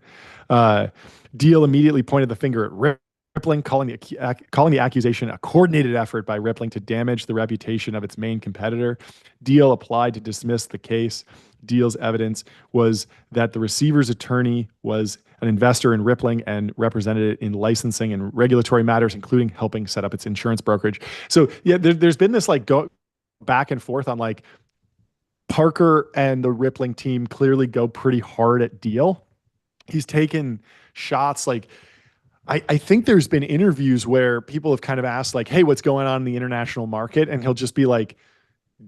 Deel immediately pointed the finger at Rippling, calling the accusation a coordinated effort by Rippling to damage the reputation of its main competitor. Deel applied to dismiss the case. Deel's evidence was that the receiver's attorney was an investor in Rippling and represented it in licensing and regulatory matters, including helping set up its insurance brokerage. So yeah, there's been this like go back and forth on like Parker and the Rippling team clearly go pretty hard at Deel. He's taken shots like I think there's been interviews where people have kind of asked like, "Hey, what's going on in the international market?" And he'll just be like,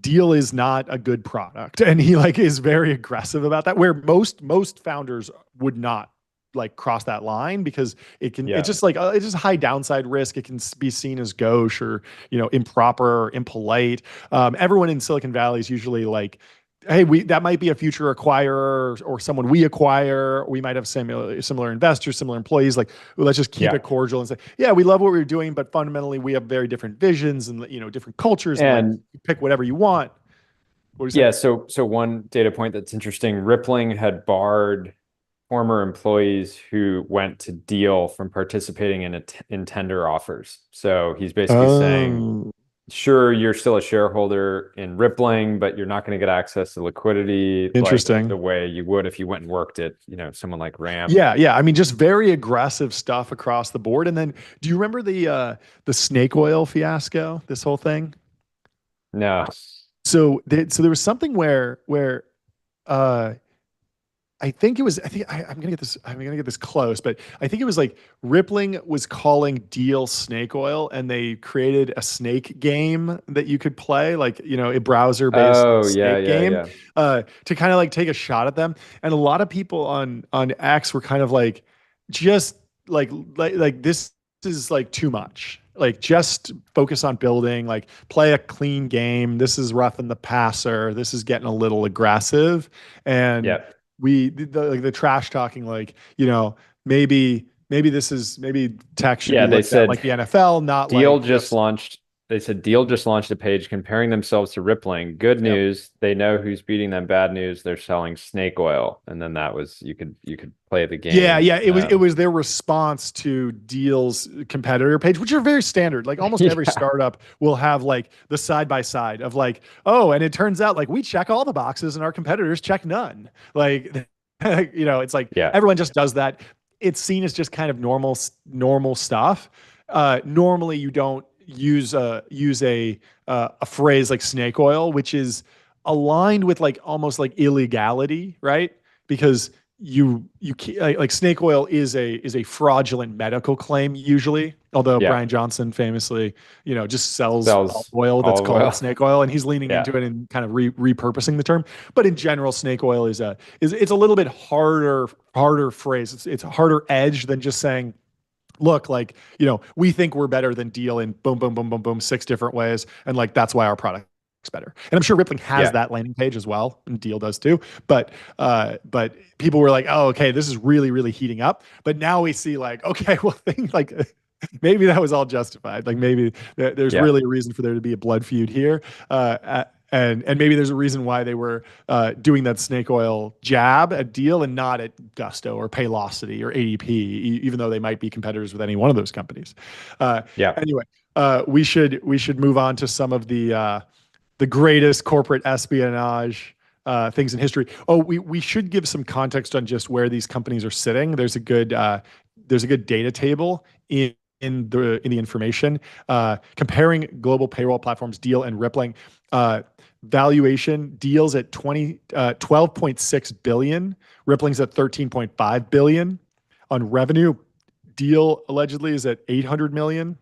"Deel is not a good product," and he like is very aggressive about that. Where most founders would not like cross that line because it's Yeah. just like it's just high downside risk. It can be seen as gauche or improper or impolite. Everyone in Silicon Valley is usually like, hey, we that might be a future acquirer or someone we acquire. We might have similar investors, similar employees. Like, well, let's just keep Yeah. it cordial and say, yeah, we love what we're doing, but fundamentally we have very different visions and different cultures, and like And pick whatever you want. What do you say? yeah, so one data point that's interesting, Rippling had barred former employees who went to Deel from participating in tender offers. So he's basically saying, Oh, sure, you're still a shareholder in Rippling, but you're not going to get access to liquidity like the interesting. way you would if you went and worked at, someone like Ramp. Yeah, yeah. I mean, just very aggressive stuff across the board. And then, do you remember the snake oil fiasco? This whole thing. No. So there was something where uh I think it was. I'm gonna get this. I'm gonna get this close, but I think it was like Rippling was calling Deel snake oil, and they created a snake game that you could play, like a browser-based Oh, yeah, snake yeah, game, yeah. to kind of like take a shot at them. And a lot of people on X were kind of like, just like this is like too much. Like just focus on building, like play a clean game. This is roughing the passer. This is getting a little aggressive, and Yeah. like the trash talking, like maybe tech should Yeah, be they looked at said like the NFL, not Deel like just launched. They said Deel just launched a page comparing themselves to Rippling. Good yep. news, they know who's beating them. Bad news, they're selling snake oil. And then that was you could play the Yeah, game. yeah. It was their response to Deal's competitor page, which are very standard. Like almost every Yeah, startup will have like the side by side of like, oh, and it turns out like we check all the boxes and our competitors check none. Like, it's like yeah, everyone just does that. It's seen as just kind of normal stuff. Normally, you don't use a phrase like snake oil, which is aligned with like almost like illegality, right? Because you like snake oil is a fraudulent medical claim usually, although yeah. Brian Johnson famously just sells Sells oil that's olive called oil. snake oil, and he's leaning Yeah, into it and kind of repurposing the term. But in general, snake oil is it's a little bit harder phrase. It's a harder edge than just saying, look, like, we think we're better than Deel in boom, boom, boom, boom, boom, six different ways. And like, that's why our product's better. And I'm sure Rippling has yeah, that landing page as well, and Deel does too. But people were like, oh, okay, this is really, really heating up. But now we see like, okay, well, things like maybe that was all justified. Like maybe there's yeah, really a reason for there to be a blood feud here. And maybe there's a reason why they were doing that snake oil jab at Deel and not at Gusto or Paylocity or ADP, even though they might be competitors with any one of those companies. Uh, yeah. anyway, we should move on to some of the greatest corporate espionage things in history. Oh, we should give some context on just where these companies are sitting. There's a good data table in the information comparing global payroll platforms, Deel and Rippling. Valuation, Deel's at 12.6 billion, Rippling's at 13.5 billion. On revenue, Deel allegedly is at 800 million,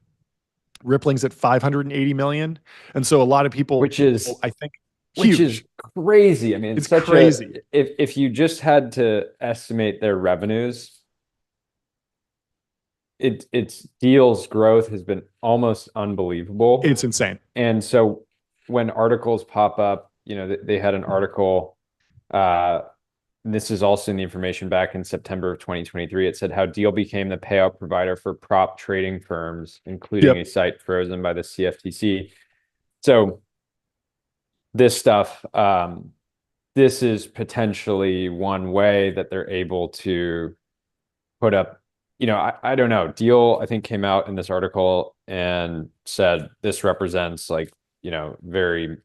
Rippling's at 580 million. And so a lot of people, Which is I think, which is huge. crazy. I mean, it's It's such a crazy. if you just had to estimate their revenues, it's Deal's growth has been almost unbelievable. It's insane. And so when articles pop up, they had an article, uh, and this is also in the information back in September of 2023. It said how Deel became the payout provider for prop trading firms, including a Yep. site frozen by the CFTC. So this stuff, this is potentially one way that they're able to put up, I don't know. Deel, I think, came out in this article and said this represents like, very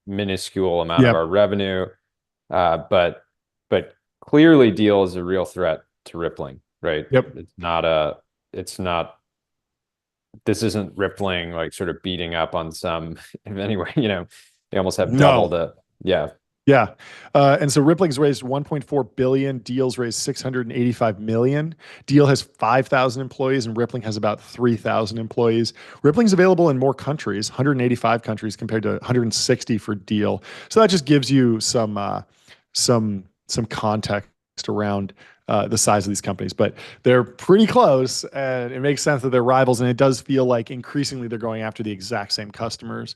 minuscule amount of Yep. our revenue. But clearly Deel is a real threat to Rippling, right? Yep. It's not, this isn't Rippling like sort of beating up on some, anyway, they almost have double No. the, yeah. Yeah. And so Rippling's raised 1.4 billion, Deal's raised 685 million. Deal has 5,000 employees and Rippling has about 3,000 employees. Rippling's available in more countries, 185 countries compared to 160 for Deal. So that just gives you some context around the size of these companies, but they're pretty close, and it makes sense that they're rivals. And it does feel like increasingly they're going after the exact same customers,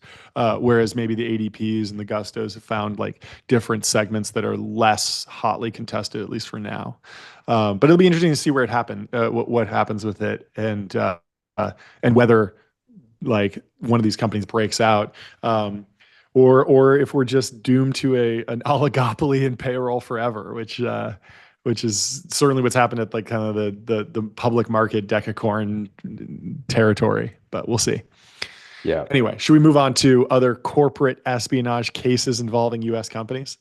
whereas maybe the ADPs and the Gustos have found like different segments that are less hotly contested, at least for now. But it'll be interesting to see where it happen, what happens with it, and whether like one of these companies breaks out. Or if we're just doomed to an oligopoly in payroll forever, which is certainly what's happened at like kind of the public market decacorn territory. But we'll see. Yeah. Anyway, should we move on to other corporate espionage cases involving U.S. companies?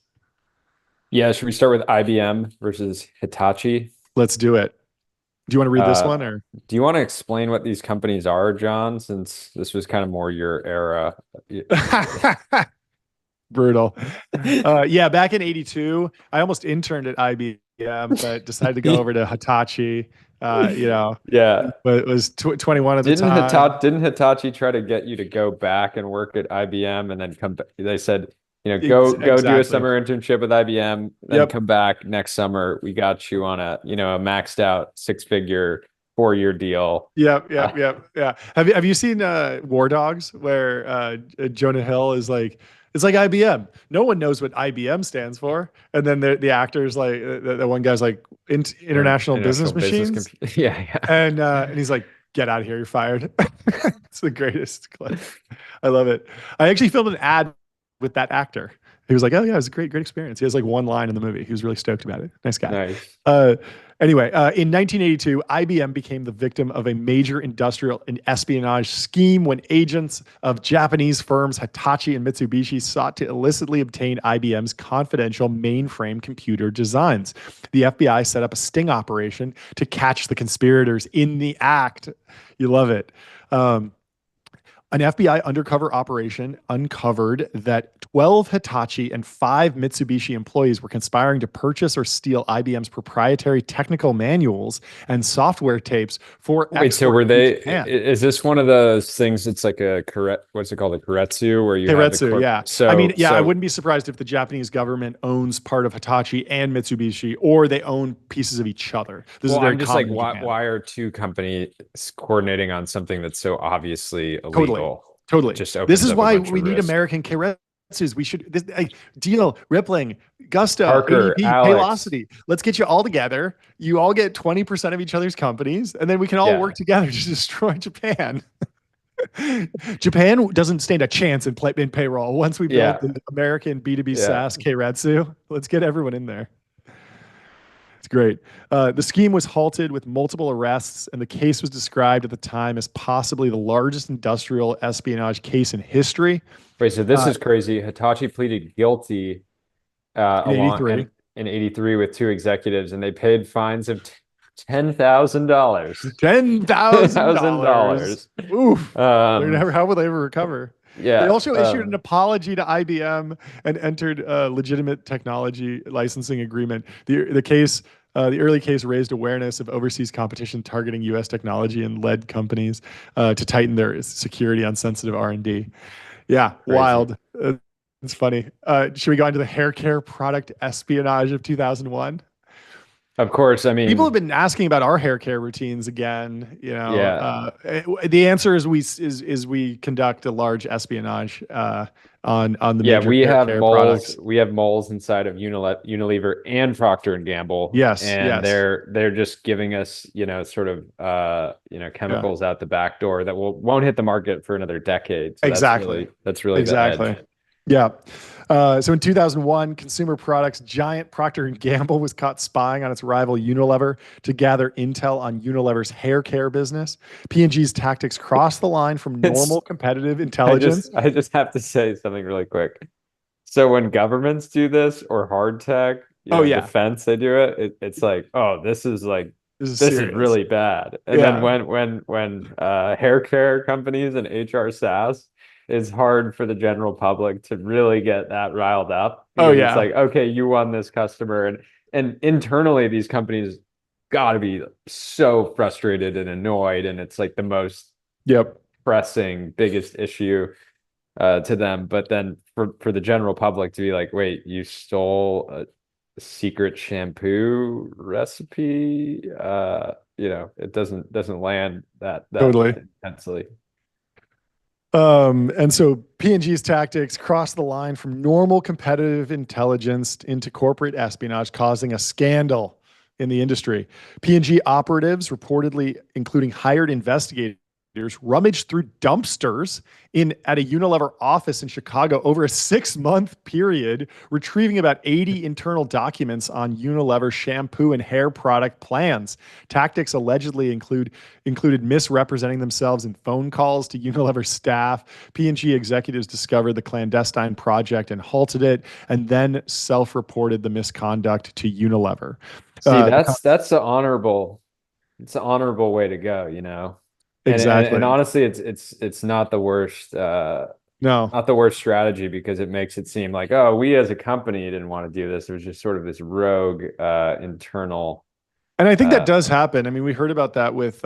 Yeah. Should we start with IBM versus Hitachi? Let's do it. Do you want to read this one or? Do you want to explain what these companies are, John, since this was kind of more your era? Brutal. Yeah, back in '82, I almost interned at IBM, but decided to go over to Hitachi. Yeah. But it was 21 at the Didn't time. Hitachi try to get you to go back and work at IBM and then come back? They said, go do a Exactly. summer internship with IBM, then Yep. come back next summer. We got you on a maxed out 6-figure 4-year deal. Yep. Yeah. Have you seen War Dogs, where Jonah Hill is like, it's like IBM. No one knows what IBM stands for, and then the actors like the one guy's like International Business Machines, Yeah. and he's like, get out of here, you're fired. It's the greatest clip. I love it. I actually filmed an ad with that actor. He was like, "Oh yeah, it was a great experience." He has like one line in the movie. He was really stoked about it. Nice guy. Nice. Anyway, in 1982, IBM became the victim of a major industrial and espionage scheme when agents of Japanese firms Hitachi and Mitsubishi sought to illicitly obtain IBM's confidential mainframe computer designs. The FBI set up a sting operation to catch the conspirators in the act. You love it. An FBI undercover operation uncovered that 12 Hitachi and 5 Mitsubishi employees were conspiring to purchase or steal IBM's proprietary technical manuals and software tapes for Wait, so export were to they, Japan. is this one of those things? It's like what's it called? A Keiretsu, where you have the Keiretsu, yeah. I So, mean, yeah, I wouldn't be surprised if the Japanese government owns part of Hitachi and Mitsubishi, or they own pieces of each other. This is well, very I'm just like, common in Japan. why are two companies coordinating on something that's so obviously Totally. illegal? It Totally. just This opens is up a why bunch we of need risk. American Keiretsus. We should Deal, Rippling, Gusto, Parker, ADP, Alex. Paylocity. Let's get you all together. You all get 20% of each other's companies, and then we can all Yeah. work together to destroy Japan. Japan doesn't stand a chance in payroll. Once we build Yeah. the American B2B Yeah. SaaS Keiretsu, let's get everyone in there. It's great. The scheme was halted with multiple arrests, and the case was described at the time as possibly the largest industrial espionage case in history. Wait, so this Uh, is crazy. Hitachi pleaded guilty in along 83. in 83 with 2 executives, and they paid fines of $10,000. $10,000. $10,000. Oof. Um, How will they ever recover? They yeah. also issued an apology to IBM and entered a legitimate technology licensing agreement. The early case raised awareness of overseas competition targeting U.S. technology and led companies to tighten their security on sensitive R&D. Yeah, Crazy. wild. It's funny. Should we go into the hair care product espionage of 2001? Of course, I People mean, have been asking about our hair care routines again. yeah. The answer is we conduct a large espionage on the Yeah, major hair care products. we have moles inside of Unilever and Procter and Gamble, Yes, and yes, they're just giving us, sort of yeah, chemicals out the back door that won't hit the market for another decade. So exactly, that's really the edge. exactly. Yeah. So in 2001, consumer products giant Procter and Gamble was caught spying on its rival Unilever to gather intel on Unilever's hair care business. P&G's tactics crossed the line from It's normal competitive intelligence. I just have to say something really quick. So when governments do this, or hard tech, Oh yeah, defense, they do it's like, oh, this is this is serious. really bad. And then Yeah. when hair care companies and HR SaaS is hard for the general public to really get that riled up Oh because it's yeah, like, okay, you won this customer, and internally these companies got to be so frustrated and annoyed, and it's like the most yep, pressing, biggest issue to them. But then for the general public to be like, wait, you stole a secret shampoo recipe? It doesn't land that totally. intensely. And so P&G's tactics crossed the line from normal competitive intelligence into corporate espionage, causing a scandal in the industry. P&G operatives, reportedly including hired investigators, rummaged through dumpsters at a Unilever office in Chicago over a 6-month period, retrieving about 80 internal documents on Unilever shampoo and hair product plans. Tactics allegedly included misrepresenting themselves in phone calls to Unilever staff. P&G executives discovered the clandestine project and halted it, and then self-reported the misconduct to Unilever. See, The that's the honorable, it's an honorable way to go, and exactly. honestly, it's not the worst, No. not the worst strategy because it makes it seem like, oh, we as a company didn't want to do this. It was just sort of this rogue internal And I think that uh, does happen. I mean, we heard about that with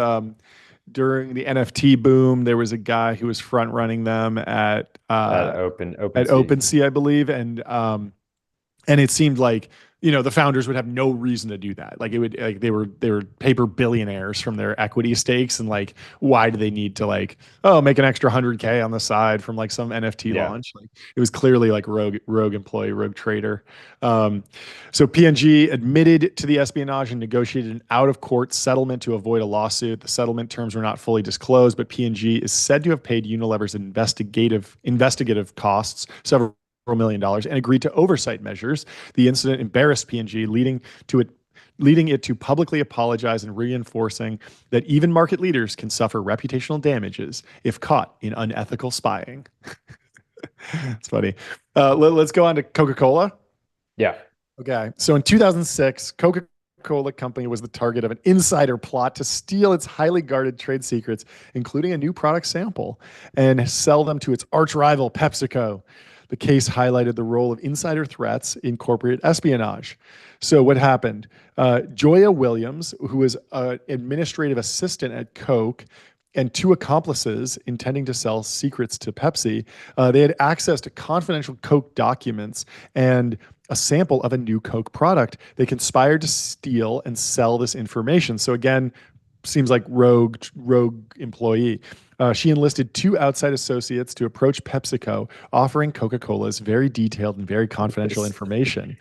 during the NFT boom. There was a guy who was front running them at open at sea. OpenSea, I believe, and it seemed like the founders would have no reason to do that. Like it would like they were paper billionaires from their equity stakes, and like why do they need to like make an extra 100K on the side from like some NFT Yeah. launch? Like it was clearly like rogue employee, rogue trader. Um, so PNG admitted to the espionage and negotiated an out of court settlement to avoid a lawsuit. The settlement terms were not fully disclosed, but PNG is said to have paid Unilever's investigative costs, several $1 million, and agreed to oversight measures. The incident embarrassed P&G, leading it to publicly apologize and reinforcing that even market leaders can suffer reputational damages if caught in unethical spying. It's funny. Let's go on to Coca-Cola. Yeah. Okay. So in 2006, Coca-Cola Company was the target of an insider plot to steal its highly guarded trade secrets, including a new product sample, and sell them to its arch rival, PepsiCo. The case highlighted the role of insider threats in corporate espionage. So what happened? Joya Williams, who was an administrative assistant at Coke, and two accomplices intending to sell secrets to Pepsi, they had access to confidential Coke documents and a sample of a new Coke product. They conspired to steal and sell this information. So again, seems like rogue employee. She enlisted two outside associates to approach PepsiCo, offering Coca-Cola's very detailed and very confidential This information,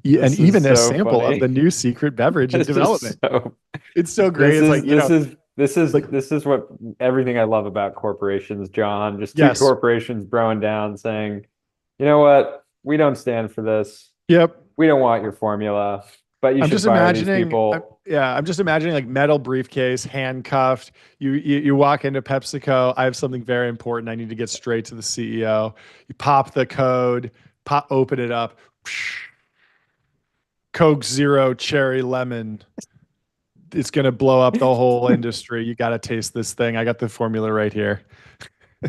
and this is even a so sample of funny. the new secret beverage in This is development. so It's so great. this It's like is this is this is like this is what everything I love about corporations, John. Just two yes, corporations throwing down saying, you know what? We don't stand for this. yep. We don't want your formula, but you I'm should just fire these imagining, people. yeah, I'm just imagining like metal briefcase, handcuffed. You walk into PepsiCo. I have something very important. I need to get straight to the CEO. You pop the code, open it up. Coke Zero Cherry Lemon. It's gonna blow up the whole industry. You got to taste this thing. I got the formula right here.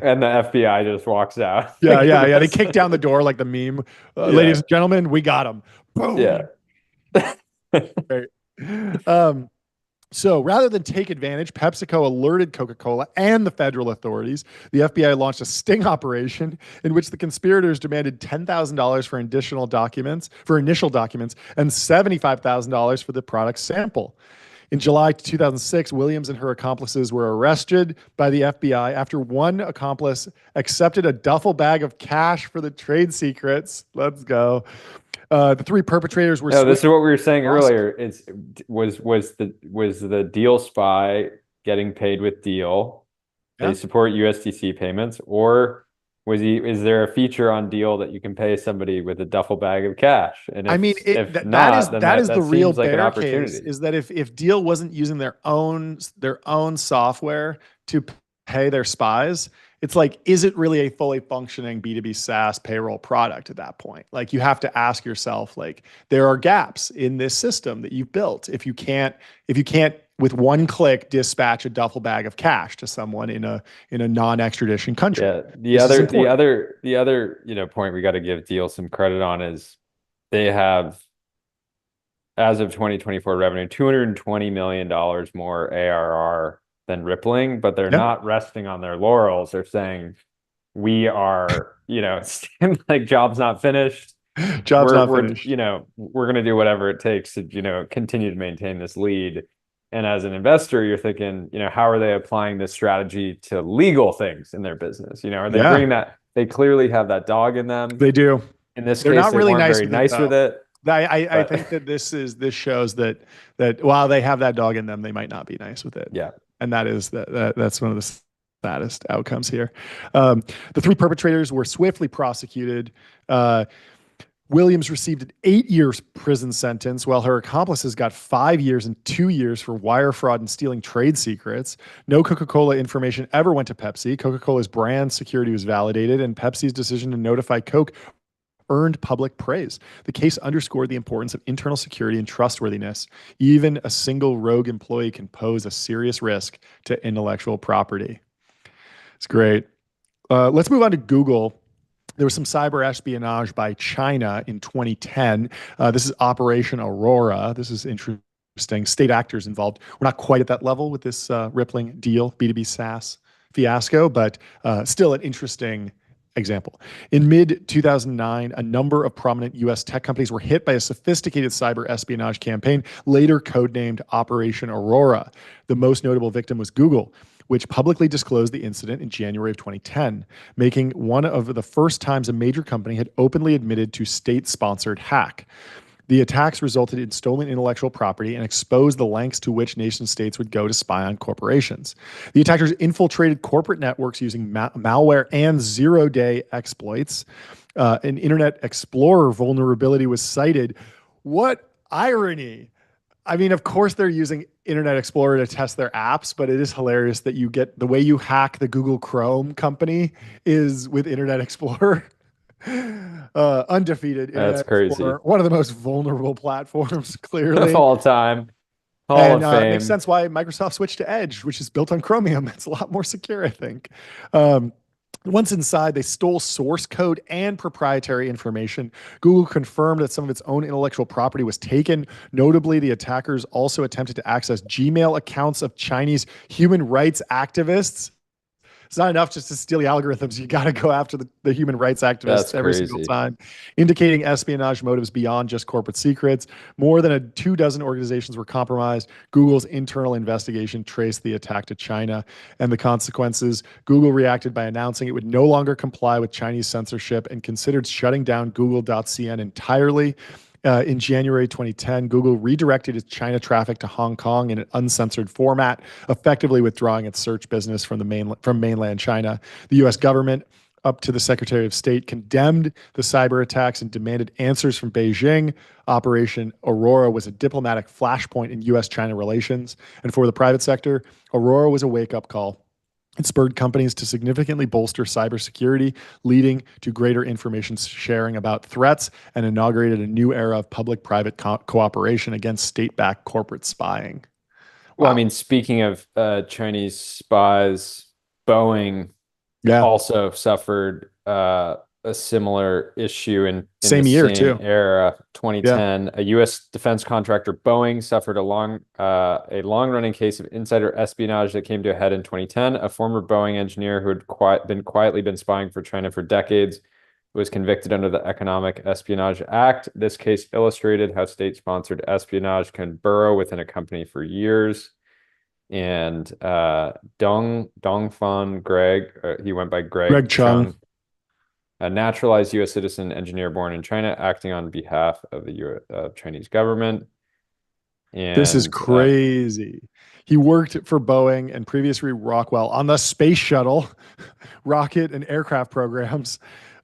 And the FBI just walks out. Yeah, Like yeah, yeah. They this. kick down the door like the meme. Ladies Yeah. and gentlemen, we got him. Yeah. Boom. Right. Um, So rather than take advantage, PepsiCo alerted Coca-Cola and the federal authorities. The FBI launched a sting operation in which the conspirators demanded $10,000 for initial documents, and $75,000 for the product sample. In July 2006, Williams and her accomplices were arrested by the FBI after one accomplice accepted a duffel bag of cash for the trade secrets. Let's go. The three perpetrators were No, this swiftly is what we were saying earlier. prosecuted. Was the Deal spy getting paid with Deal? They Yeah. support USDC payments, or is there a feature on Deal that you can pay somebody with a duffel bag of cash? And I mean, if that is not, then that is the that real seems like an bear case. opportunity. Is that if Deal wasn't using their own software to pay their spies, it's like, is it really a fully functioning B2B SaaS payroll product at that point? Like you have to ask yourself, like, there are gaps in this system that you've built. If you can't with one click dispatch a duffel bag of cash to someone in a non-extradition country. Yeah. This is important. The other, point we got to give Deel some credit on is they have, as of 2024 revenue, $220 million more ARR than Rippling, but they're Yeah. not resting on their laurels. They're saying we are, like job's not finished. Job's not finished. We're gonna do whatever it takes to, continue to maintain this lead. And as an investor, you're thinking, how are they applying this strategy to legal things in their business? Are they Yeah, bringing that? They clearly have that dog in them. they do. In this They're case, not they really weren't nice very with it nice with though. it. I But think that this shows that while they have that dog in them, they might not be nice with it. yeah, And that's one of the saddest outcomes here. The three perpetrators were swiftly prosecuted. Williams received an 8-year prison sentence, while her accomplices got 5 years and 2 years for wire fraud and stealing trade secrets. No Coca-Cola information ever went to Pepsi. Coca-Cola's brand security was validated, and Pepsi's decision to notify Coke earned public praise. The case underscored the importance of internal security and trustworthiness. Even a single rogue employee can pose a serious risk to intellectual property. It's great. Let's move on to Google. There was some cyber espionage by China in 2010. This is Operation Aurora. This is interesting. State actors involved. We're not quite at that level with this Rippling Deel B2B SaaS fiasco, but still an interesting example. In mid 2009, a number of prominent US tech companies were hit by a sophisticated cyber espionage campaign, later codenamed Operation Aurora. The most notable victim was Google, which publicly disclosed the incident in January of 2010, making one of the first times a major company had openly admitted to state-sponsored hack. The attacks resulted in stolen intellectual property and exposed the lengths to which nation states would go to spy on corporations. The attackers infiltrated corporate networks using malware and zero-day exploits. An Internet Explorer vulnerability was cited. What irony! I mean, of course, they're using Internet Explorer to test their apps, but it is hilarious that you get the way you hack the Google Chrome company is with Internet Explorer. Undefeated that's Internet crazy. Explorer, one of the most vulnerable platforms, Of clearly. all time, Hall And of it makes Fame. sense why Microsoft switched to Edge, which is built on Chromium. It's a lot more secure, I think. Once inside, they stole source code and proprietary information. Google confirmed that some of its own intellectual property was taken. Notably, the attackers also attempted to access Gmail accounts of Chinese human rights activists. It's not enough just to steal the algorithms. You got to go after the human rights That's activists every single crazy. time, indicating espionage motives beyond just corporate secrets. More than 24 organizations were compromised. Google's internal investigation traced the attack to China and the consequences. Google reacted by announcing it would no longer comply with Chinese censorship and considered shutting down Google.cn entirely. In January 2010, Google redirected its China traffic to Hong Kong in an uncensored format, effectively withdrawing its search business from mainland China. The U.S. government, up to the Secretary of State, condemned the cyber attacks and demanded answers from Beijing. Operation Aurora was a diplomatic flashpoint in U.S.-China relations, and for the private sector, Aurora was a wake-up call. It spurred companies to significantly bolster cybersecurity, leading to greater information sharing about threats and inaugurated a new era of public-private cooperation against state-backed corporate spying. Well, I Wow. mean, speaking of Chinese spies, Boeing Yeah. also suffered a similar issue in the Same year, same too. era, Yeah. 2010. A U.S. defense contractor, Boeing, suffered a long-running case of insider espionage that came to a head in 2010. A former Boeing engineer who had quietly been spying for China for decades was convicted under the Economic Espionage Act. This case illustrated how state-sponsored espionage can burrow within a company for years. And Dongfan Greg, he went by Greg Greg Chung. Chung, a naturalized U.S. citizen engineer born in China, acting on behalf of the Chinese government. This is And crazy. He worked for Boeing and previously Rockwell on the space shuttle, rocket, and aircraft programs.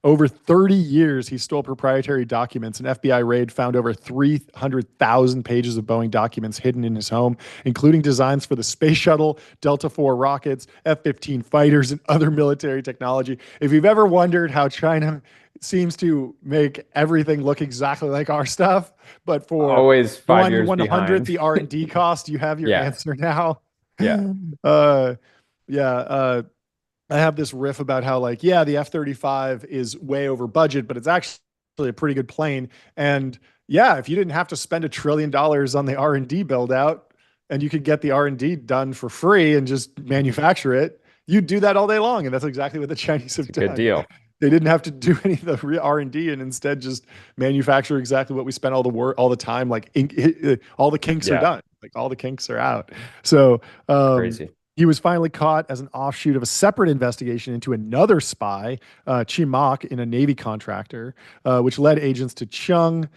Over 30 years, he stole proprietary documents. An FBI raid found over 300,000 pages of Boeing documents hidden in his home, including designs for the space shuttle, Delta IV rockets, F-15 fighters, and other military technology. If you've ever wondered how China seems to make everything look exactly like our stuff, but for Always 5 years 1/100th behind. the R&D cost, you have your Yeah. answer now. Yeah. Uh, yeah. I have this riff about how, like, yeah, the F-35 is way over budget, but it's actually a pretty good plane. And yeah, if you didn't have to spend $1 trillion on the R&D build out, and you could get the R&D done for free and just manufacture it, you'd do that all day long. And that's exactly what the Chinese It's have a good done. deal. They didn't have to do any of the R&D and instead just manufacture exactly what we spent all the work, all the time. Like all the kinks are Yeah. done. Like all the kinks are out. So Crazy. he was finally caught as an offshoot of a separate investigation into another spy, Chimak, in a Navy contractor, which led agents to Chung.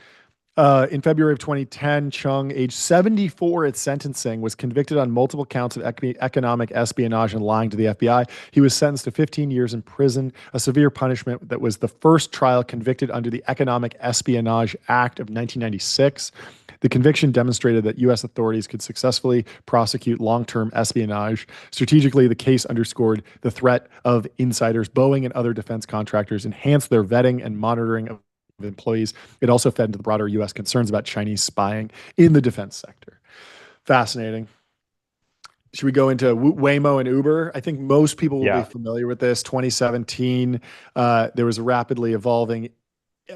In February of 2010, Chung, age 74 at sentencing, was convicted on multiple counts of economic espionage and lying to the FBI. He was sentenced to 15 years in prison, a severe punishment that was the first trial convicted under the Economic Espionage Act of 1996. The conviction demonstrated that U.S. authorities could successfully prosecute long-term espionage. Strategically, the case underscored the threat of insiders. Boeing and other defense contractors enhanced their vetting and monitoring of employees. It also fed into the broader U.S. concerns about Chinese spying in the defense sector. Fascinating. Should we go into Waymo and Uber? I think most people will be Yeah. familiar with this. 2017, there was a rapidly evolving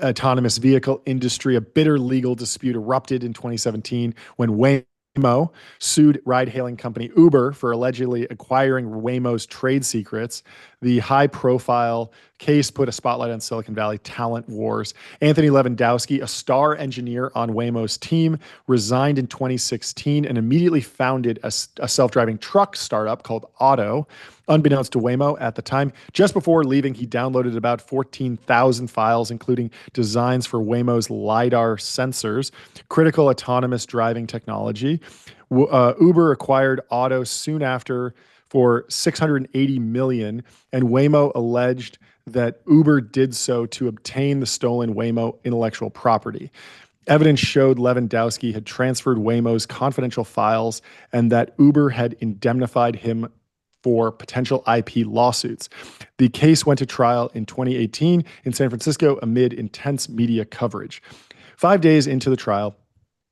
autonomous vehicle industry. A bitter legal dispute erupted in 2017 when Waymo sued ride-hailing company Uber for allegedly acquiring Waymo's trade secrets. The high-profile case put a spotlight on Silicon Valley talent wars. Anthony Lewandowski, a star engineer on Waymo's team, resigned in 2016 and immediately founded a self-driving truck startup called Otto. Unbeknownst to Waymo at the time, just before leaving, he downloaded about 14,000 files, including designs for Waymo's LiDAR sensors, critical autonomous driving technology. Uber acquired Otto soon after for 680 million, and Waymo alleged that Uber did so to obtain the stolen Waymo intellectual property. Evidence showed Lewandowski had transferred Waymo's confidential files and that Uber had indemnified him for potential IP lawsuits. The case went to trial in 2018 in San Francisco amid intense media coverage. 5 days into the trial,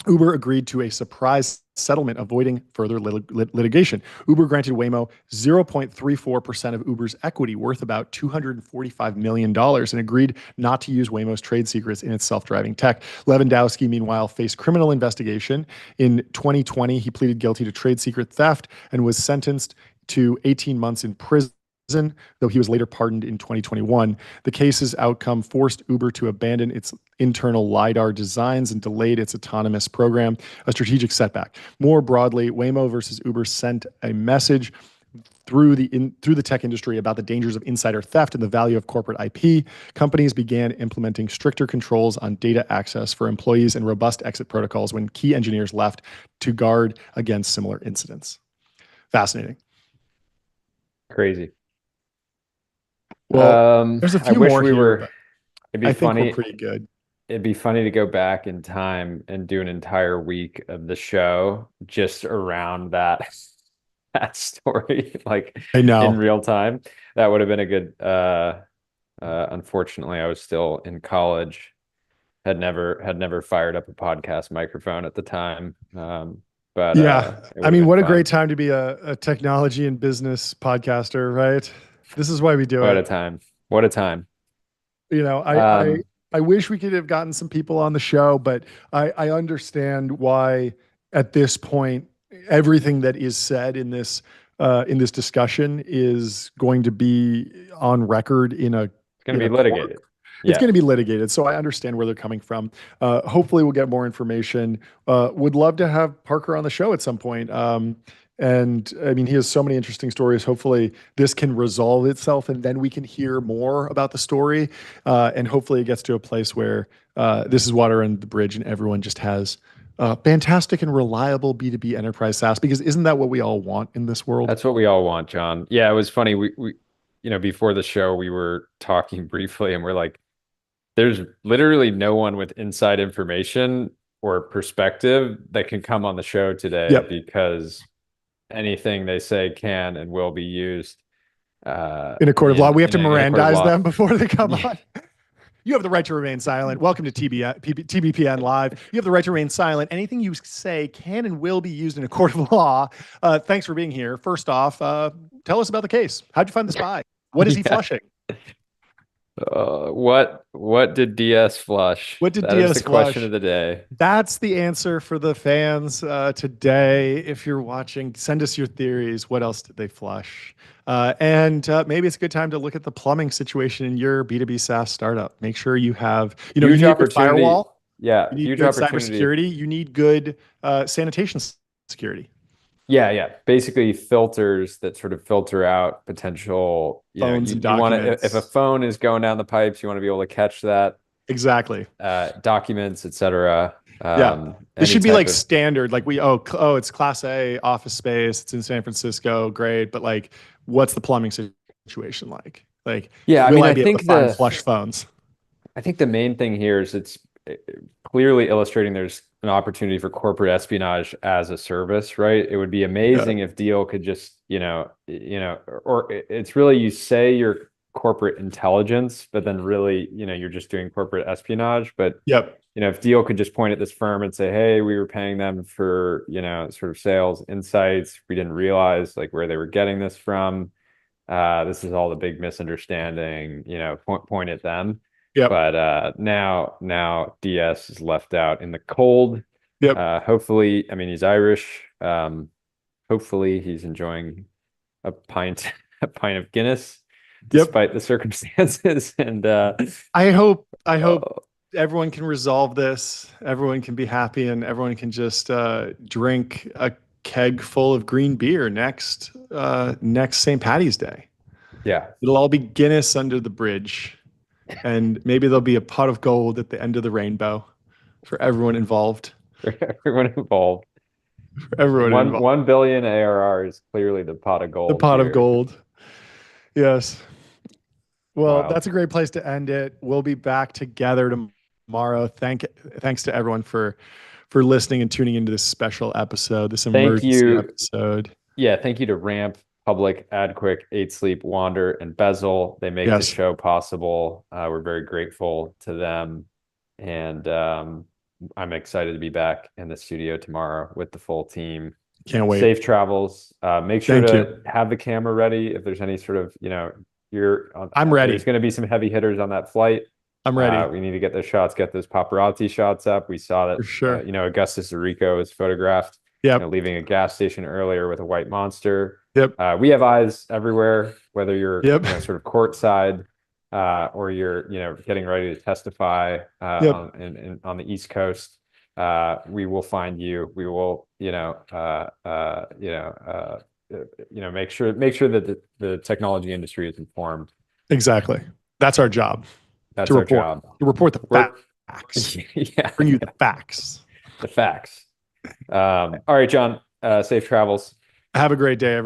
Uber agreed to a surprise settlement, avoiding further litigation. Uber granted Waymo 0.34% of Uber's equity, worth about $245 million, and agreed not to use Waymo's trade secrets in its self-driving tech. Lewandowski, meanwhile, faced criminal investigation. In 2020, he pleaded guilty to trade secret theft and was sentenced to 18 months in prison, though he was later pardoned in 2021. The case's outcome forced Uber to abandon its internal LiDAR designs and delayed its autonomous program, a strategic setback. More broadly, Waymo versus Uber sent a message through the tech industry about the dangers of insider theft and the value of corporate IP. Companies began implementing stricter controls on data access for employees and robust exit protocols when key engineers left to guard against similar incidents. Fascinating. Crazy. There's a I few wish more we here, were, but it'd be I think we're funny. pretty good. It'd be funny to go back in time and do an entire week of the show just around that that story, like I in know. real time. That would have been a good unfortunately, I was still in college, had never fired up a podcast microphone at the time. But Yeah. it I would have mean, been what a fun. great time to be a technology and business podcaster, right? This is why we do What a it. time. What a time. You know, Um, I wish we could have gotten some people on the show, but I understand why at this point everything that is said in this discussion is going to be on record it's going in to a be court. litigated. It's Yeah. going to be litigated, so I understand where they're coming from. Hopefully, we'll get more information. Would love to have Parker on the show at some point. And I mean, he has so many interesting stories. Hopefully, this can resolve itself, and then we can hear more about the story. And hopefully, it gets to a place where this is water under the bridge, and everyone just has fantastic and reliable B2B enterprise SaaS. Because isn't that what we all want in this world? That's what we all want, John. Yeah, it was funny. We before the show, we were talking briefly and we're like, there's literally no one with inside information or perspective that can come on the show today Yep. because anything they say can and will be used In a court of law, we have to in a court of Mirandize law. them before they come Yeah, on. You have the right to remain silent. Welcome to TBPN Live. You have the right to remain silent. Anything you say can and will be used in a court of law. Thanks for being here. First off, tell us about the case. How'd you find the spy? What is he Yeah. flushing? What did DS flush? What did That is Diaz the question flush? of the day. That's the answer for the fans today. If you're watching, send us your theories. What else did they flush? And maybe it's a good time to look at the plumbing situation in your B2B SaaS startup. Make sure you have, you Huge need a good opportunity. firewall. Yeah, You need huge good opportunity. cybersecurity. You need good sanitation security. Yeah. Basically filters that sort of filter out potential, Phones and you want to, if a documents. phone is going down the pipes, you want to be able to catch that, Exactly. documents, etc. Yeah. This Any should be type like of, standard. Like it's Class A office space. It's in San Francisco. Great. But like, what's the plumbing situation like? Like, yeah, I will mean, I be able to find flush phones? I think the main thing here is it's clearly illustrating there's an opportunity for corporate espionage as a service, right? It would be Yeah. amazing if Deel could just, or it's really you say you're corporate intelligence, but then really, you're just doing corporate espionage. But Yep. if Deel could just point at this firm and say, hey, we were paying them for, sort of sales insights. We didn't realize like where they were getting this from. This is all the big misunderstanding, point at them. Yep. But now DS is left out in the cold. Yep. Hopefully, I mean, he's Irish. Hopefully he's enjoying a pint a pint of Guinness Yep. despite the circumstances. And I hope uh, everyone can resolve this. Everyone can be happy, and everyone can just drink a keg full of green beer next St. Patty's Day. yeah, It'll all be Guinness under the bridge, and maybe there'll be a pot of gold at the end of the rainbow for everyone involved. for everyone involved. For everyone One involved. 1 billion ARR is clearly the pot of The gold pot of here. gold. Yes. Well, Wow. that's a great place to end it. We'll be back together tomorrow. Thanks to everyone for listening and tuning into this special episode, this Thank emergency you. episode. Yeah, thank you to Ramp, Public, AdQuick, 8 Sleep, Wander, and Bezel. They make the Yes, show possible. We're very grateful to them. And I'm excited to be back in the studio tomorrow with the full team. can't wait. Safe travels. Make sure Thank you. to have the camera ready if there's any sort of, I'm ready. there's going to be some heavy hitters on that flight. I'm ready We need to get those shots, get those paparazzi shots up. We saw for that, sure. Augustus Zarico was photographed, Yep. leaving a gas station earlier with a white monster. Yep. We have eyes everywhere, whether you're, Yep. sort of courtside, or you're, getting ready to testify, Yep. on the East Coast. We will find you. We will, make sure that the technology industry is informed. Exactly. That's our job. That's To our report. job. To report the We're- facts. Yeah, Bring you the facts. the facts. All right, John. Safe travels. Have a great day, everyone.